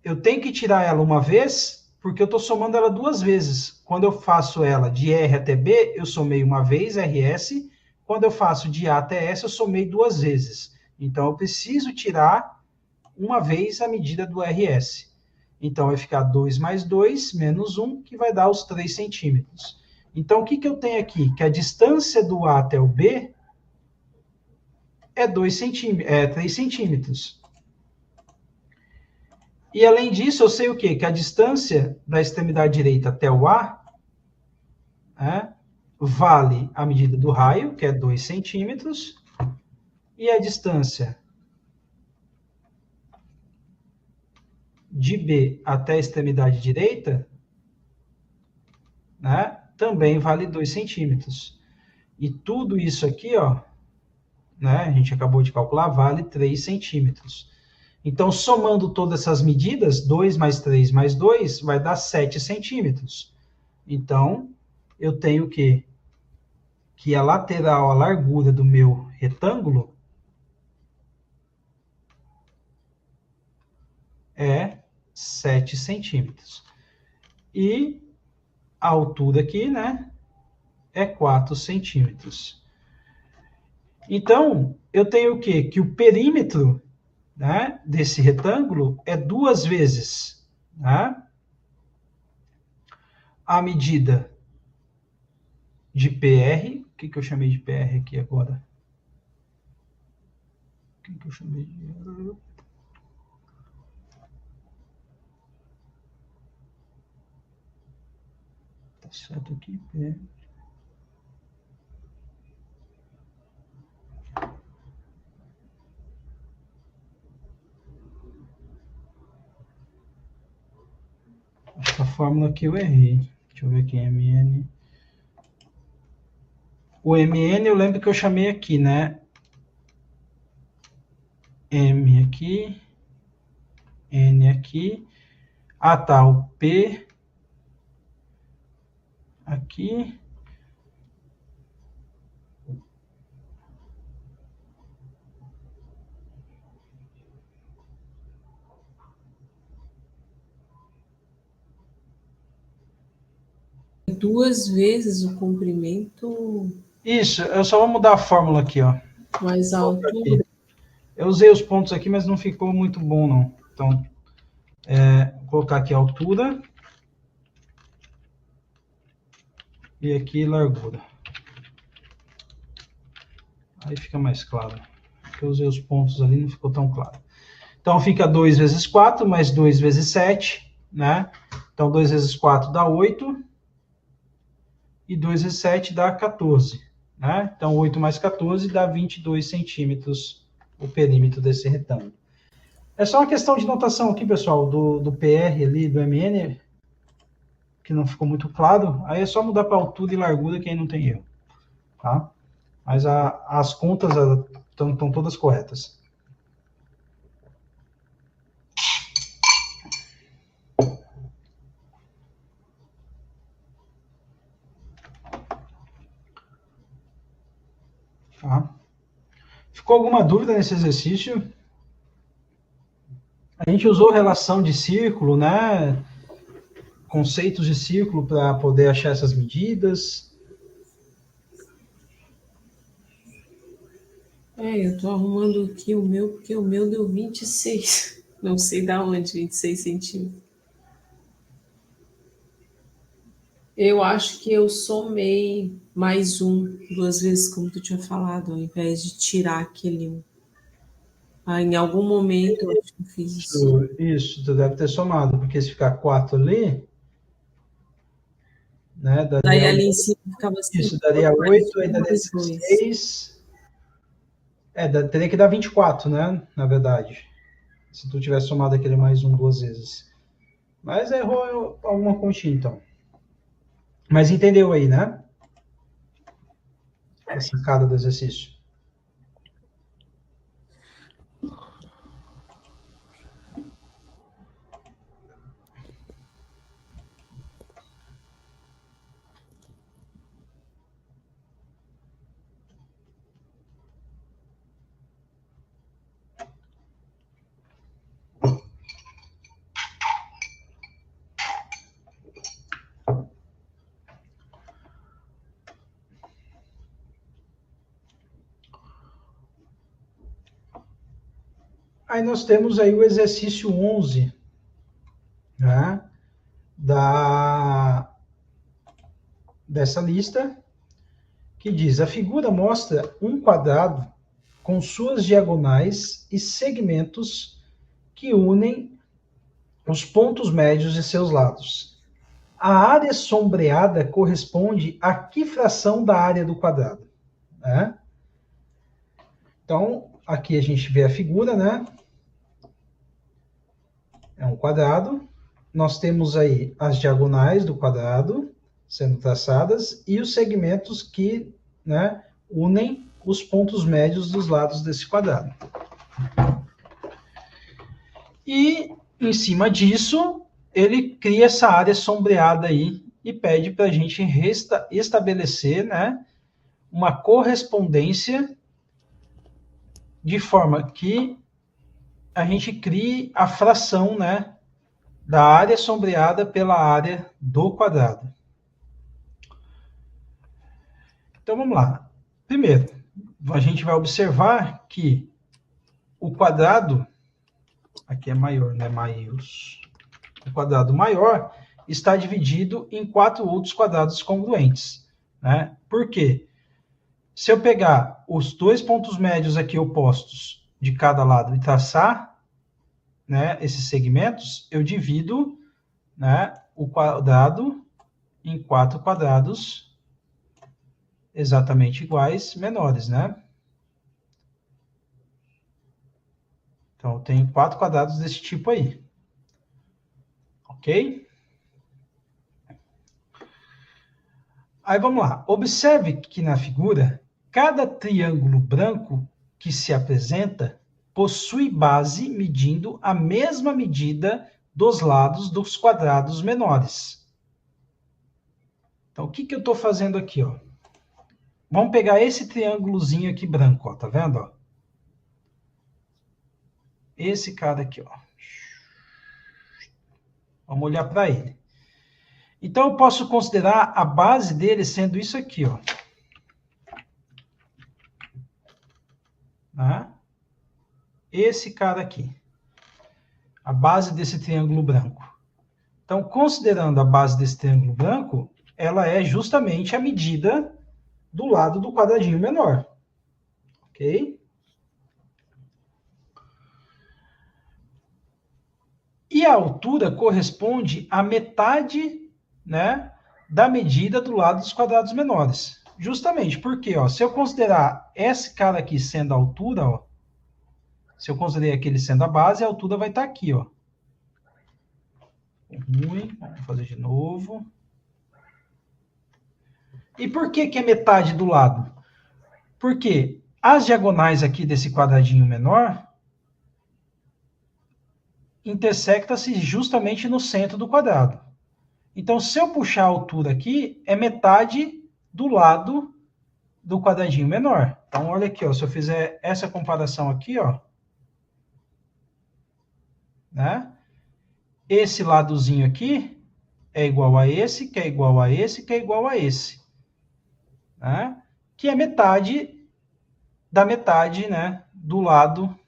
Eu tenho que tirar ela uma vez, porque eu estou somando ela 2 vezes. Quando eu faço ela de R até B, eu somei uma vez RS. Quando eu faço de A até S, eu somei 2 vezes. Então, eu preciso tirar uma vez a medida do RS. Então, vai ficar 2 mais 2, menos 1, que vai dar os 3 centímetros. Então, o que eu tenho aqui? Que a distância do A até o B é 3 centímetros. E, além disso, eu sei o quê? Que a distância da extremidade direita até o A vale a medida do raio, que é 2 centímetros, e a distância de B até a extremidade direita, né, também vale 2 centímetros. E tudo isso aqui, ó, né, a gente acabou de calcular, vale 3 centímetros. Então, somando todas essas medidas, 2 mais 3 mais 2, vai dar 7 centímetros. Então, eu tenho que a lateral, a largura do meu retângulo é 7 centímetros. E a altura aqui, né, é 4 centímetros. Então, eu tenho o quê? Que o perímetro, né, desse retângulo é 2 vezes, né, a medida de PR. O que eu chamei de PR aqui agora? O que eu chamei de... Tá certo aqui, PR. Acho que a fórmula aqui eu errei. Deixa eu ver aqui, MN. O MN eu lembro que eu chamei aqui, né? M aqui, N aqui. Ah, tá, o P aqui. Duas vezes o comprimento. Isso, eu só vou mudar a fórmula aqui, ó. Mais altura. Eu usei os pontos aqui, mas não ficou muito bom, não. Então, vou colocar aqui a altura. E aqui largura. Aí fica mais claro. Porque eu usei os pontos ali, não ficou tão claro. Então, fica 2 vezes 4, mais 2 vezes 7, né? Então, 2 vezes 4 dá 8. E 2 vezes 7 dá 14, né? Então, 8 mais 14 dá 22 centímetros o perímetro desse retângulo. É só uma questão de notação aqui, pessoal, do PR ali, do MN, que não ficou muito claro. Aí é só mudar para altura e largura, que aí não tem erro, tá? Mas as contas estão todas corretas. Tá? Ficou alguma dúvida nesse exercício? A gente usou relação de círculo, né? Conceitos de círculo para poder achar essas medidas. Eu tô arrumando aqui o meu, porque o meu deu 26. Não sei da onde, 26 centímetros. Eu acho que eu somei mais 2 vezes, como tu tinha falado, ao invés de tirar aquele 1. Em algum momento eu acho que eu fiz isso. Isso, tu deve ter somado, porque se ficar 4 ali, né? Daí ali em cima ficava assim. Isso, daria 8, aí daria 16. Teria que dar 24, né? Na verdade. Se tu tivesse somado aquele mais 1 2 vezes. Mas errou alguma continha, então. Mas entendeu aí, né? A sacada do exercício. Aí nós temos aí o exercício 11, né, dessa lista, que diz: a figura mostra um quadrado com suas diagonais e segmentos que unem os pontos médios de seus lados. A área sombreada corresponde a que fração da área do quadrado? Né? Então, aqui a gente vê a figura, né? É um quadrado. Nós temos aí as diagonais do quadrado sendo traçadas e os segmentos que, né, unem os pontos médios dos lados desse quadrado. E, em cima disso, ele cria essa área sombreada aí e pede para a gente estabelecer, né, uma correspondência de forma que a gente crie a fração, né, da área sombreada pela área do quadrado. Então, vamos lá. Primeiro, a gente vai observar que o quadrado, aqui é maior, né, maius, o quadrado maior está dividido em 4 outros quadrados congruentes, né? Por quê? Se eu pegar os 2 pontos médios aqui opostos de cada lado e traçar, né, esses segmentos, eu divido, né, o quadrado em 4 quadrados exatamente iguais, menores, né? Então, eu tenho 4 quadrados desse tipo aí. Ok? Aí, vamos lá. Observe que na figura, cada triângulo branco que se apresenta possui base medindo a mesma medida dos lados dos quadrados menores. Então, o que eu estou fazendo aqui, ó? Vamos pegar esse triângulozinho aqui branco, ó, tá vendo, ó? Esse cara aqui, ó. Vamos olhar para ele. Então, eu posso considerar a base dele sendo isso aqui, ó. Né? Esse cara aqui. A base desse triângulo branco. Então, considerando a base desse triângulo branco, ela é justamente a medida do lado do quadradinho menor. Ok? E a altura corresponde à metade, né, da medida do lado dos quadrados menores. Justamente porque, ó, se eu considerar esse cara aqui sendo a altura, ó, se eu considerar aquele sendo a base, a altura vai estar aqui, ó. Ruim, vamos fazer de novo. E por que que é metade do lado? Porque as diagonais aqui desse quadradinho menor intersecta-se justamente no centro do quadrado. Então, se eu puxar a altura aqui, é metade do lado do quadradinho menor. Então, olha aqui, ó, se eu fizer essa comparação aqui, ó, né? Esse ladozinho aqui é igual a esse, que é igual a esse, que é igual a esse. Né? Que é metade da metade, né, do lado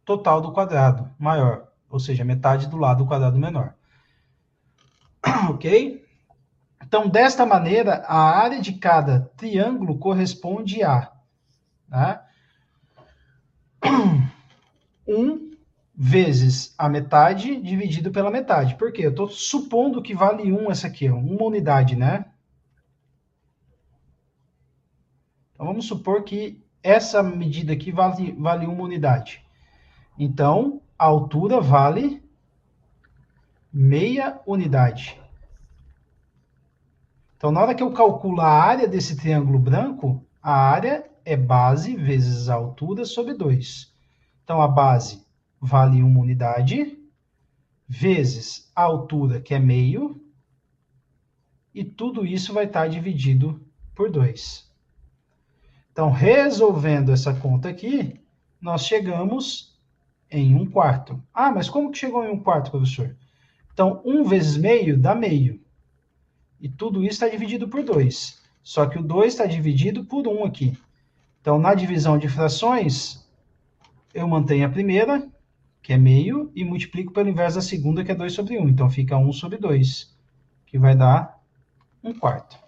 total do quadrado maior. Ou seja, metade do lado do quadrado menor. Ok? Então, desta maneira, a área de cada triângulo corresponde a, né, 1 vezes a metade dividido pela metade. Por quê? Eu estou supondo que vale 1 essa aqui, ó, uma unidade, né? Então, vamos supor que essa medida aqui vale 1 unidade. Então, a altura vale meia unidade. Então, na hora que eu calculo a área desse triângulo branco, a área é base vezes a altura sobre 2. Então, a base vale 1 unidade, vezes a altura, que é meio, e tudo isso vai estar dividido por 2. Então, resolvendo essa conta aqui, nós chegamos em 1/4. Ah, mas como que chegou em 1/4, professor? Então, 1 vezes meio dá meio. E tudo isso está dividido por 2. Só que o 2 está dividido por 1 aqui. Então, na divisão de frações, eu mantenho a primeira, que é meio, e multiplico pelo inverso da segunda, que é 2 sobre 1. Então, fica 1 sobre 2, que vai dar 1/4.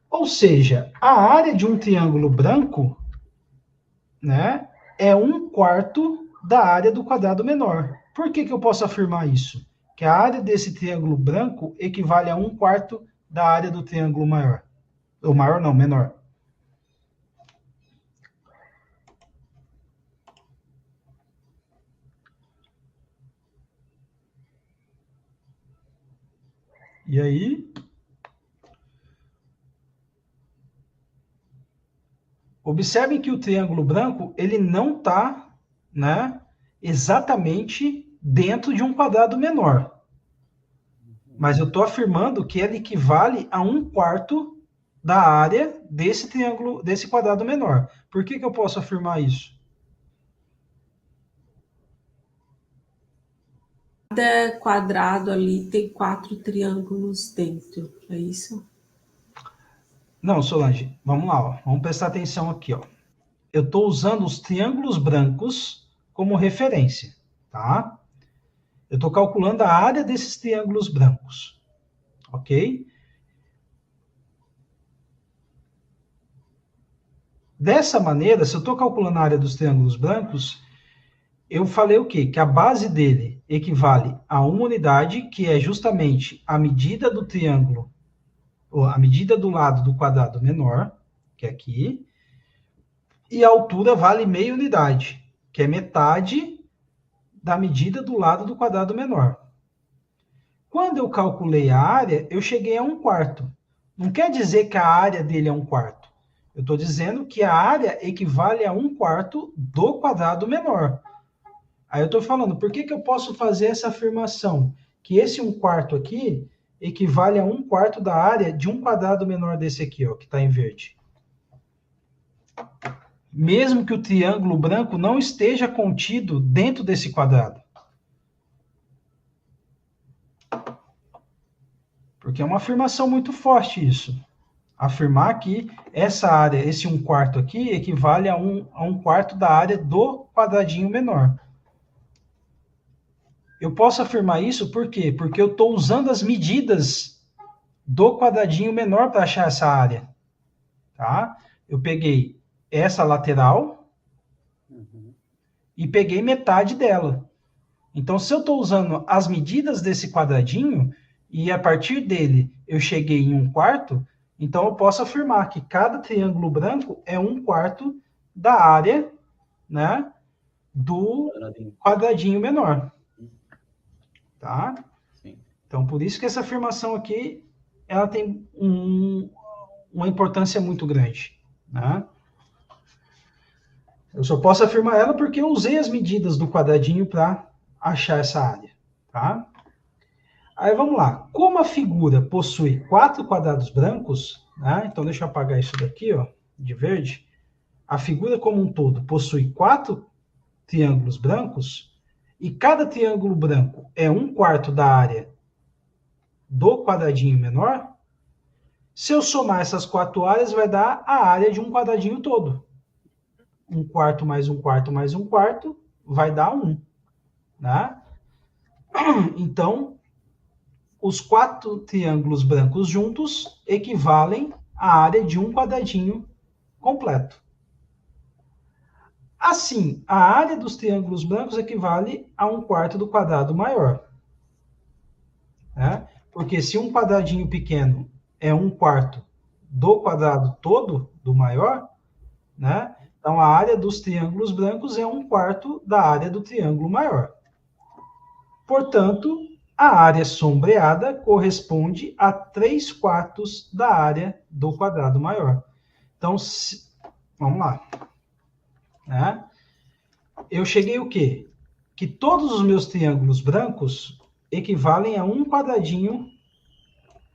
Ou seja, a área de um triângulo branco, né, é 1/4 da área do quadrado menor. Por que eu posso afirmar isso? Que a área desse triângulo branco equivale a 1/4 da área do triângulo maior. Ou maior não, menor. E aí? Observem que o triângulo branco, ele não está, né, exatamente dentro de um quadrado menor. Mas eu estou afirmando que ela equivale a 1/4 da área desse triângulo, desse quadrado menor. Por que eu posso afirmar isso? Cada quadrado ali tem 4 triângulos dentro, é isso? Não, Solange, vamos lá, ó. Vamos prestar atenção aqui, ó. Eu estou usando os triângulos brancos como referência, tá? Eu estou calculando a área desses triângulos brancos, ok? Dessa maneira, se eu estou calculando a área dos triângulos brancos, eu falei o quê? Que a base dele equivale a uma unidade, que é justamente a medida do triângulo, ou a medida do lado do quadrado menor, que é aqui, e a altura vale meia unidade, que é metade da medida do lado do quadrado menor. Quando eu calculei a área, eu cheguei a 1/4. Não quer dizer que a área dele é 1/4. Eu estou dizendo que a área equivale a 1/4 do quadrado menor. Aí eu estou falando, por que eu posso fazer essa afirmação? Que esse 1/4 aqui equivale a 1/4 da área de um quadrado menor desse aqui, ó, que está em verde. Mesmo que o triângulo branco não esteja contido dentro desse quadrado. Porque é uma afirmação muito forte isso. Afirmar que essa área, esse 1/4 aqui, equivale a 1/4 da área do quadradinho menor. Eu posso afirmar isso por quê? Porque eu estou usando as medidas do quadradinho menor para achar essa área. Tá? Eu peguei essa lateral e peguei metade dela. Então, se eu estou usando as medidas desse quadradinho, e a partir dele eu cheguei em 1/4, então eu posso afirmar que cada triângulo branco é 1/4 da área, né, do quadradinho menor. Tá? Sim. Então, por isso que essa afirmação aqui, ela tem uma importância muito grande. Né? Eu só posso afirmar ela porque eu usei as medidas do quadradinho para achar essa área. Tá? Aí vamos lá. Como a figura possui 4 quadrados brancos, né? Então deixa eu apagar isso daqui, ó, de verde. A figura como um todo possui 4 triângulos brancos, e cada triângulo branco é 1/4 da área do quadradinho menor. Se eu somar essas 4 áreas, vai dar a área de um quadradinho todo. 1/4 mais 1/4 mais 1/4 vai dar 1. Né? Então, os 4 triângulos brancos juntos equivalem à área de um quadradinho completo. Assim, a área dos triângulos brancos equivale a 1/4 do quadrado maior. Né? Porque se um quadradinho pequeno é 1/4 do quadrado todo, do maior, né? Então a área dos triângulos brancos é 1/4 da área do triângulo maior. Portanto, a área sombreada corresponde a 3/4 da área do quadrado maior. Então, vamos lá. Né? Eu cheguei o quê? Que todos os meus triângulos brancos equivalem a um quadradinho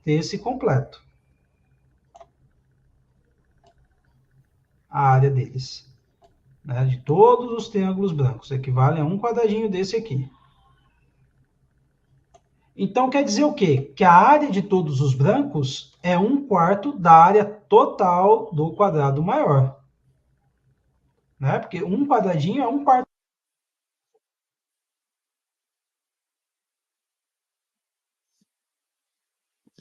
desse completo. A área deles. Né? De todos os triângulos brancos equivalem a um quadradinho desse aqui. Então, quer dizer o quê? Que a área de todos os brancos é 1/4 da área total do quadrado maior. Né? Porque um quadradinho é 1/4.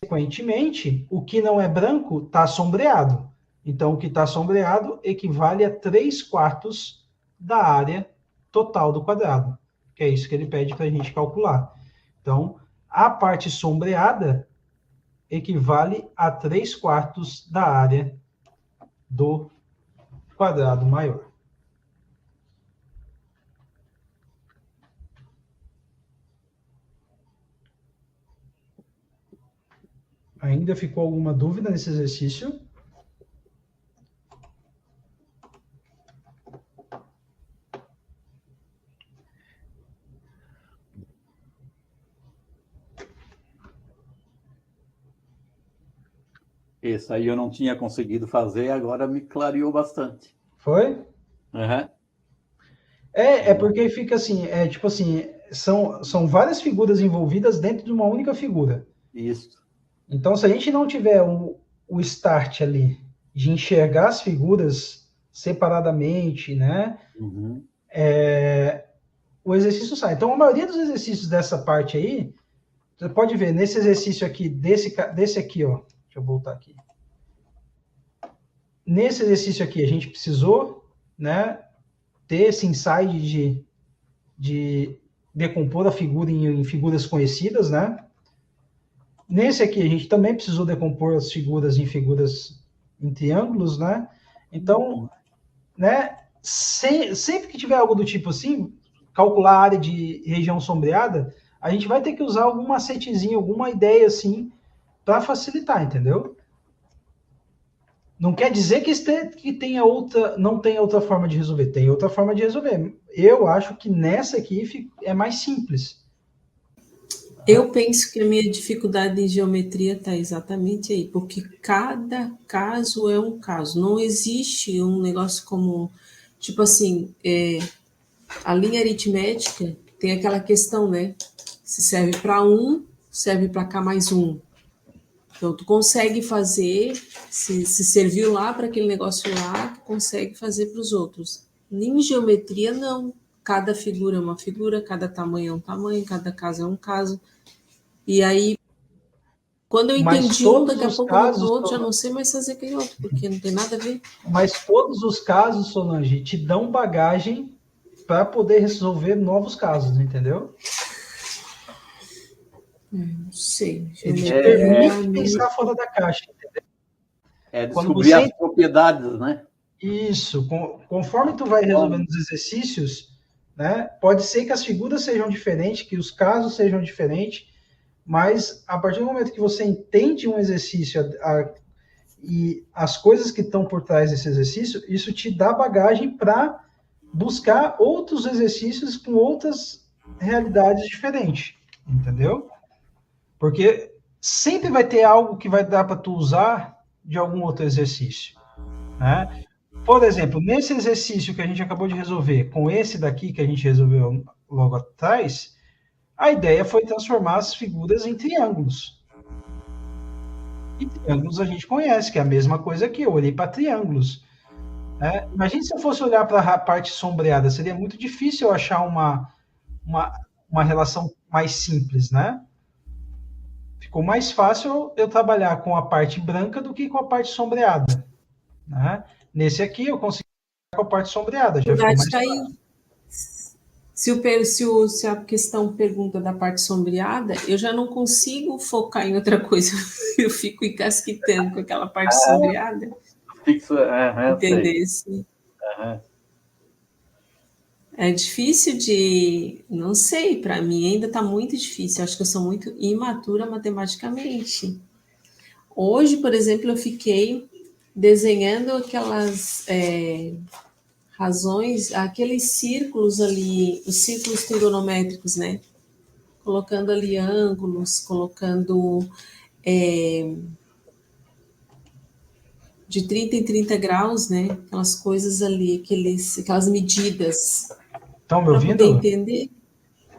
Consequentemente, o que não é branco está sombreado. Então, o que está sombreado equivale a 3/4 da área total do quadrado. Que é isso que ele pede para a gente calcular. Então, a parte sombreada equivale a 3/4 da área do quadrado maior. Ainda ficou alguma dúvida nesse exercício? Esse aí eu não tinha conseguido fazer, agora me clareou bastante. Foi? Uhum. É porque fica assim, tipo assim, são várias figuras envolvidas dentro de uma única figura. Isso. Então, se a gente não tiver o start ali de enxergar as figuras separadamente, né? Uhum. O exercício sai. Então, a maioria dos exercícios dessa parte aí, você pode ver nesse exercício aqui, desse aqui, ó. Deixa eu voltar aqui. Nesse exercício aqui, a gente precisou, né, ter esse insight de decompor a figura em figuras conhecidas, né? Nesse aqui, a gente também precisou decompor as figuras em figuras em triângulos, né? Então, né, sempre que tiver algo do tipo assim, calcular a área de região sombreada, a gente vai ter que usar algum macetezinho, alguma ideia assim, para facilitar, entendeu? Não quer dizer que tenha não tenha outra forma de resolver. Tem outra forma de resolver. Eu acho que nessa aqui é mais simples. Eu penso que a minha dificuldade em geometria está exatamente aí, porque cada caso é um caso. Não existe um negócio como, tipo assim, a linha aritmética tem aquela questão, né? Se serve para um, serve para cá mais um. Então, tu consegue fazer, se serviu lá para aquele negócio lá, tu consegue fazer para os outros. Em geometria, não. Cada figura é uma figura, cada tamanho é um tamanho, cada caso é um caso. E aí, quando eu entendi um, daqui a pouco no outro, já não sei mais fazer aquele outro, porque não tem nada a ver. Mas todos os casos, Solange, te dão bagagem para poder resolver novos casos, entendeu? Não sei. Ele te permite pensar fora da caixa, entendeu? Descobrir as propriedades, né? Isso. Conforme tu vai resolvendo os exercícios, né? Pode ser que as figuras sejam diferentes, que os casos sejam diferentes, mas a partir do momento que você entende um exercício e as coisas que estão por trás desse exercício, isso te dá bagagem para buscar outros exercícios com outras realidades diferentes, entendeu? Porque sempre vai ter algo que vai dar para tu usar de algum outro exercício, né? Por exemplo, nesse exercício que a gente acabou de resolver, com esse daqui que a gente resolveu logo atrás, a ideia foi transformar as figuras em triângulos. E triângulos a gente conhece, que é a mesma coisa que eu olhei para triângulos. Né? Imagina se eu fosse olhar para a parte sombreada, seria muito difícil eu achar uma relação mais simples, né? Ficou mais fácil eu trabalhar com a parte branca do que com a parte sombreada. Né? Nesse aqui eu consegui com a parte sombreada, já ficou mais fácil. Se a questão pergunta da parte sombreada, eu já não consigo focar em outra coisa. Eu fico encasquetando com aquela parte sombreada. Entendesse? É difícil de... Não sei, para mim ainda está muito difícil. Acho que eu sou muito imatura matematicamente. Hoje, por exemplo, eu fiquei desenhando aquelas... razões, aqueles círculos ali, os círculos trigonométricos, né? Colocando ali ângulos, colocando de 30 em 30 graus, né? Aquelas coisas ali, aquelas medidas. Estão me ouvindo? Para poder entender.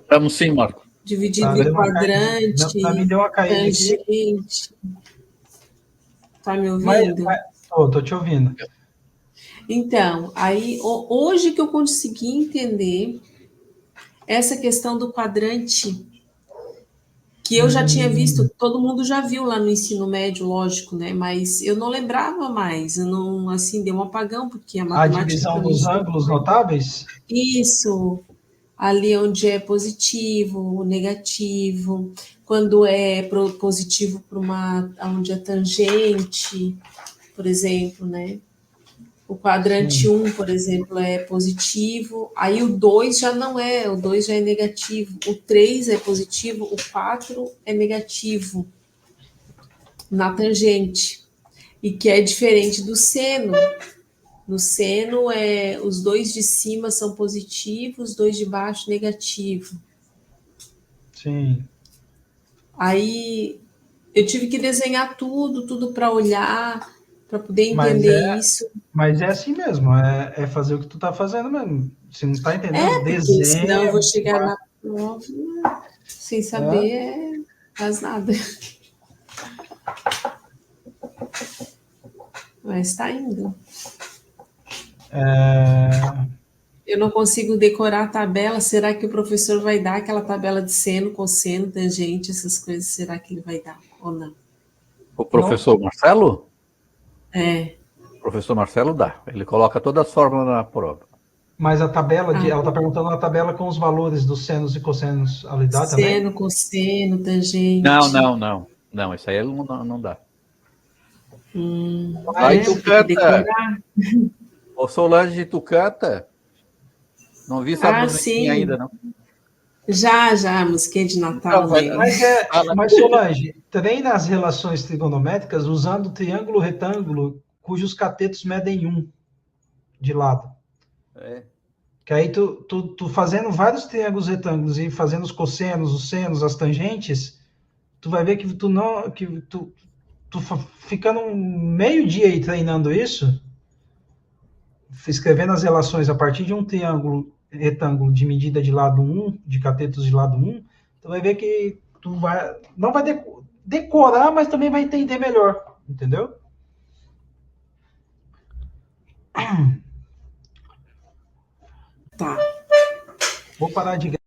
Estamos sim, Marco. Dividido em quadrante, deu uma tangente. Tá me ouvindo? Tô te ouvindo. Então, aí hoje que eu consegui entender essa questão do quadrante, que eu já tinha visto, todo mundo já viu lá no ensino médio, lógico, né? Mas eu não lembrava mais, eu não, assim, deu um apagão, porque a matemática... A divisão dos ângulos notáveis? Isso, ali onde é positivo, negativo, quando é positivo para onde é tangente, por exemplo, né? O quadrante 1, por exemplo, é positivo, aí o 2 já não é, o 2 já é negativo, o 3 é positivo, o 4 é negativo na tangente, e que é diferente do seno. No seno, os dois de cima são positivos, os dois de baixo negativo. Sim. Aí Eu tive que desenhar tudo para olhar, para poder entender isso. Mas é assim mesmo, é fazer o que tu tá fazendo mesmo. Se não tá entendendo, Porque senão eu vou desenha. chegar na prova sem saber quase nada. Mas está indo. Eu não consigo decorar a tabela. Será que o professor vai dar aquela tabela de seno, cosseno, tangente, essas coisas? Será que ele vai dar ou não? O professor Marcelo? É. O professor Marcelo dá. Ele coloca todas as fórmulas na prova. Mas a tabela, ela está perguntando a tabela com os valores dos senos e cossenos, ali dá também? Seno, cosseno, tangente. Não, isso aí ele não dá. Aí tu canta. Ô Solange, tu canta? Não vi essa musiquinha ainda, não. Já, musiquinha de Natal. Mas Solange, treina as relações trigonométricas usando triângulo retângulo, cujos catetos medem 1 de lado. Que aí tu fazendo vários triângulos retângulos e fazendo os cossenos, os senos, as tangentes, tu vai ver que tu ficando meio dia aí treinando isso, escrevendo as relações a partir de um triângulo retângulo de medida de lado 1, de catetos de lado 1, tu vai ver que tu não vai decorar, mas também vai entender melhor, entendeu? Tá. Vou parar de